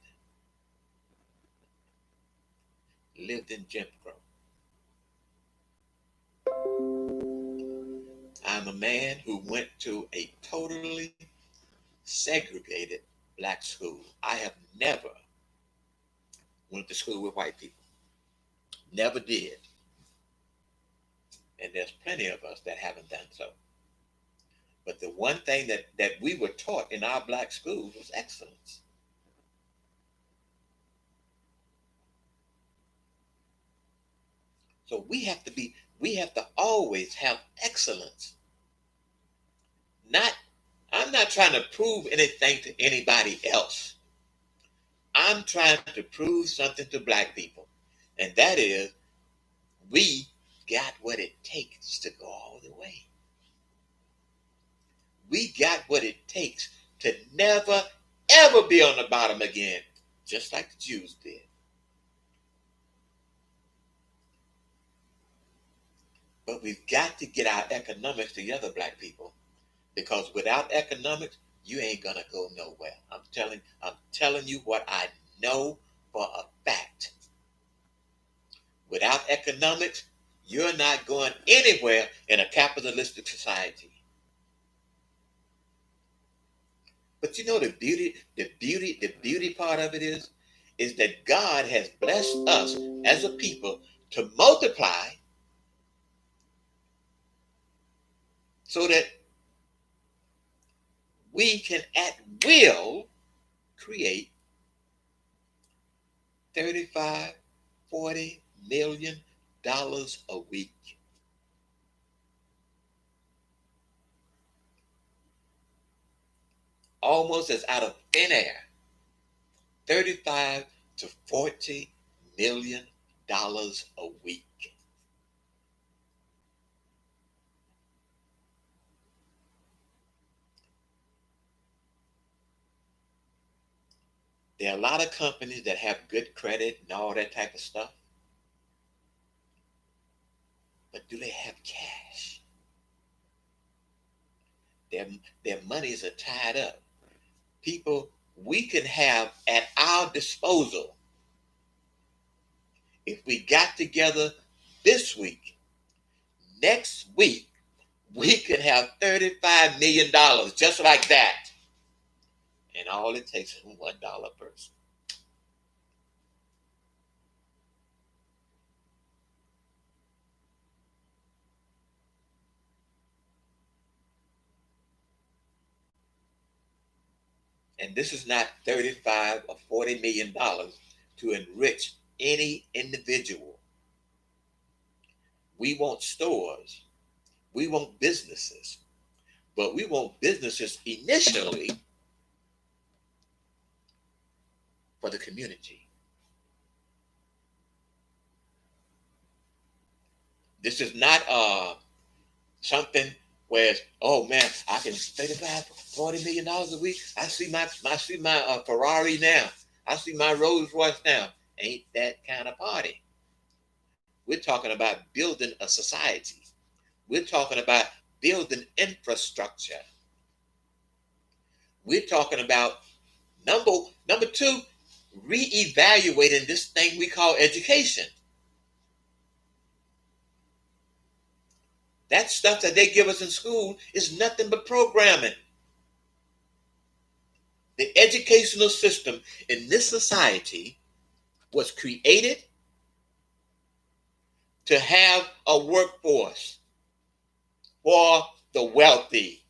lived in Jim Crow. I'm a man who went to a totally segregated black school. I have never went to school with white people. Never did. And there's plenty of us that haven't done so. But the one thing that we were taught in our black schools was excellence. So we have to always have excellence. I'm not trying to prove anything to anybody else. I'm trying to prove something to black people. And that is, we got what it takes to go all the way. We got what it takes to never, ever be on the bottom again, just like the Jews did. But we've got to get our economics together, black people, because without economics, you ain't gonna go nowhere. I'm telling you what I know for a fact. Without economics, you're not going anywhere in a capitalistic society. But you know the beauty part of it is that God has blessed us as a people to multiply so that we can at will create 35, 40 million dollars a week. Almost as out of thin air. 35 to 40 million dollars a week. There are a lot of companies that have good credit and all that type of stuff. But do they have cash? Their monies are tied up. People, we can have at our disposal, if we got together this week, next week, we can have $35 million just like that. And all it takes is $1 a person. And this is not 35 or 40 million dollars to enrich any individual. We want stores, we want businesses, but we want businesses initially for the community. This is not something where it's, oh man, I can 35, 40 million dollars a week. I see my Ferrari now. I see my Rolls Royce now. Ain't that kind of party. We're talking about building a society. We're talking about building infrastructure. We're talking about number two, reevaluating this thing we call education. That stuff that they give us in school is nothing but programming. The educational system in this society was created to have a workforce for the wealthy.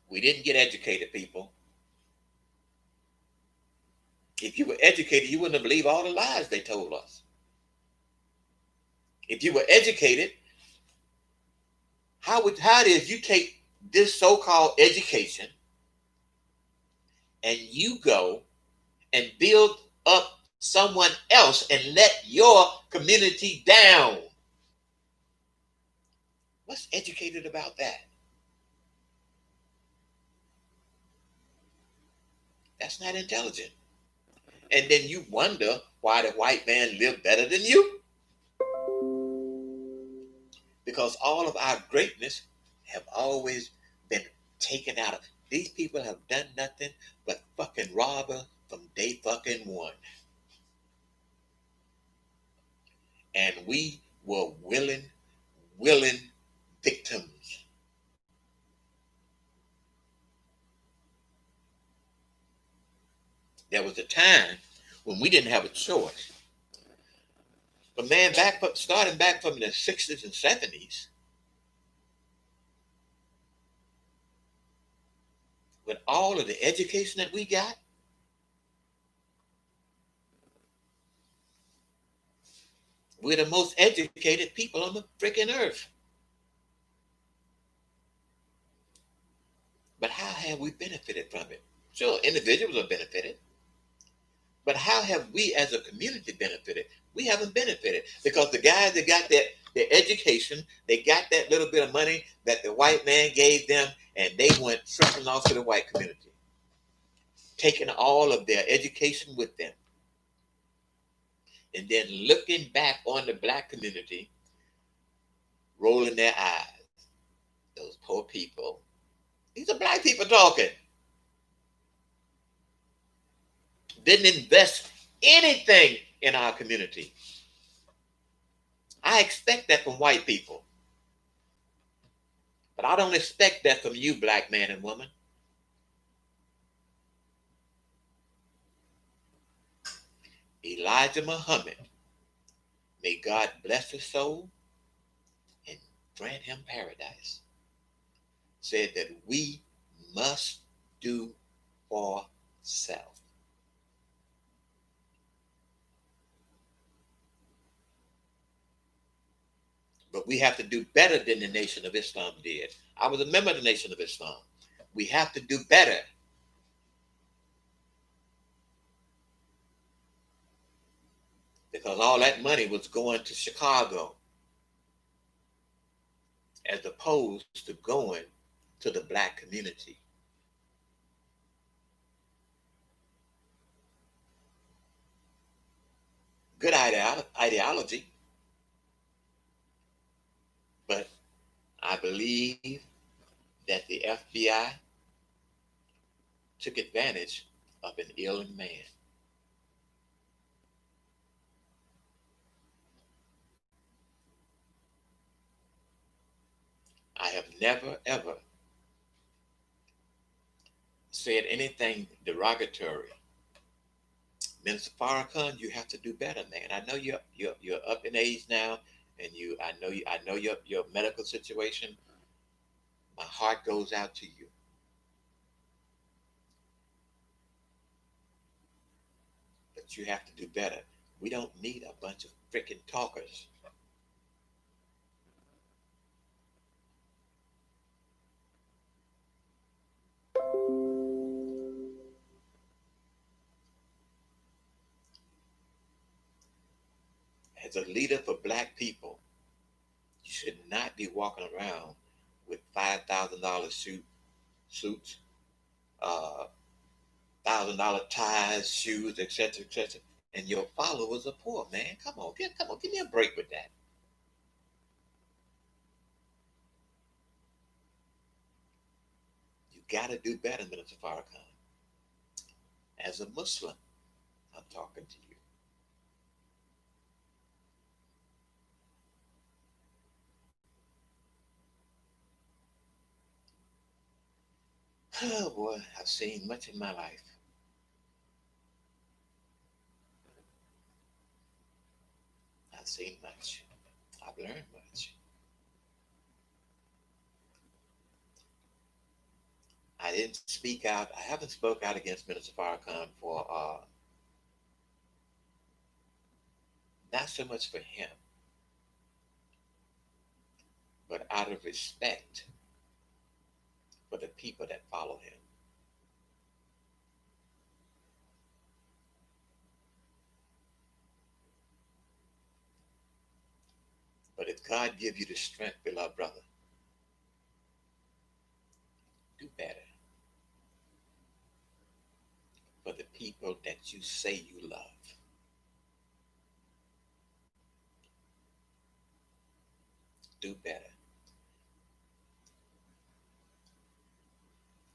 We didn't get educated, people. If you were educated, you wouldn't have believed all the lies they told us. If you were educated, how did you take this so-called education and you go and build up someone else and let your community down? What's educated about that? That's not intelligent. And then you wonder why the white man lived better than you. Because all of our greatness have always been taken out of. These people have done nothing but fucking rob us from day fucking one. And we were willing victims. There was a time when we didn't have a choice. But man, starting back from the 60s and 70s, with all of the education that we got, we're the most educated people on the freaking earth. But how have we benefited from it? Sure, individuals have benefited. But how have we as a community benefited? We haven't benefited because the guys that got their education, they got that little bit of money that the white man gave them, and they went trickling off to the white community, taking all of their education with them. And then looking back on the black community, rolling their eyes. Those poor people. These are black people talking. Didn't invest anything in our community. I expect that from white people. But I don't expect that from you, black man and woman. Elijah Muhammad, may God bless his soul and grant him paradise, said that we must do for self. But we have to do better than the Nation of Islam did. I was a member of the Nation of Islam. We have to do better. Because all that money was going to Chicago as opposed to going to the black community. Good ideology. But I believe that the FBI took advantage of an ill man. I have never, ever said anything derogatory. Minister Farrakhan, you have to do better, man. I know you're up in age now, and I know your medical situation. My heart goes out to you. But you have to do better. We don't need a bunch of freaking talkers. As a leader for black people, you should not be walking around with $5,000 suits, $1,000 ties, shoes, etc., etc. And your followers are poor, man. Come on, give me a break with that. You got to do better, Minister Farrakhan. As a Muslim, I'm talking to you. Oh boy, I've seen much in my life. I've seen much. I've learned much. I didn't speak out. I haven't spoke out against Minister Farrakhan for not so much for him, but out of respect for the people that follow him. But if God give you the strength, beloved brother, do better for the people that you say you love. Do better.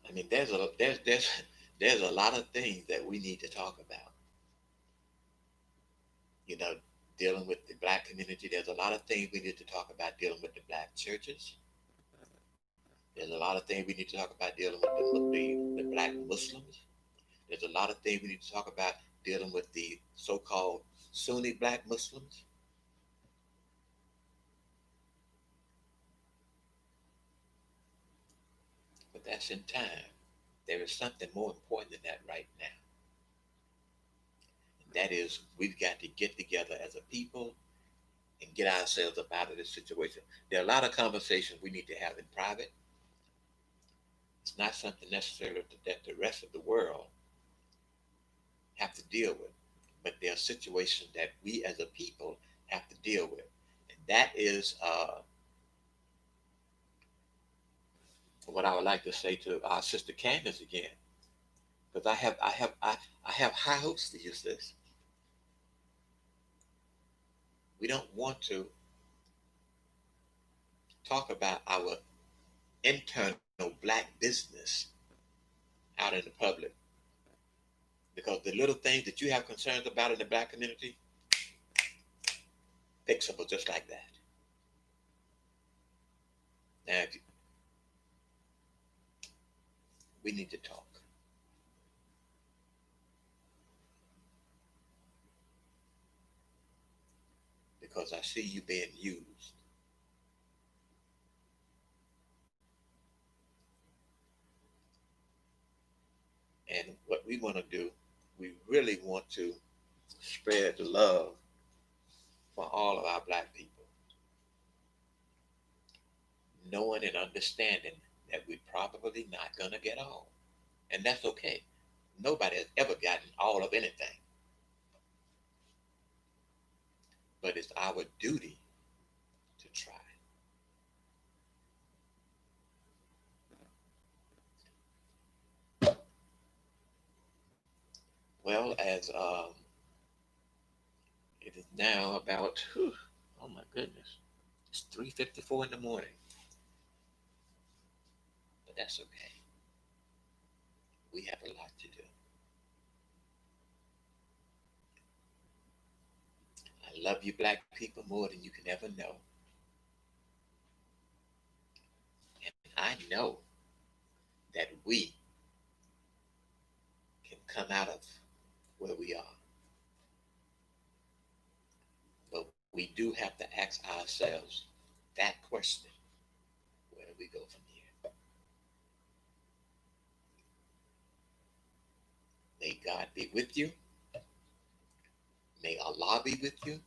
I mean, there's a lot of things that we need to talk about. You know, dealing with the black community. There's a lot of things we need to talk about dealing with the black churches. There's a lot of things we need to talk about dealing with the black Muslims. There's a lot of things we need to talk about dealing with the so-called Sunni black Muslims. But that's in time. There is something more important than that right now. And that is we've got to get together as a people and get ourselves up out of this situation. There are a lot of conversations we need to have in private. It's not something necessarily that the rest of the world have to deal with, but there are situations that we as a people have to deal with. And that is what I would like to say to our sister Candace again, because I have high hopes to use this. We don't want to talk about our internal black business out in the public, because the little things that you have concerns about in the black community, fixable just like that. Now, we need to talk, because I see you being used. And what we want to do, we really want to spread the love for all of our black people, knowing and understanding that we're probably not going to get all. And that's okay. Nobody has ever gotten all of anything. But it's our duty to try. Well, as it is now about, whew, oh my goodness, it's 3:54 in the morning. But that's okay. We have a lot to do. I love you, black people, more than you can ever know. And I know that we can come out of where we are. But we do have to ask ourselves that question: where do we go from here? May God be with you. May Allah be with you.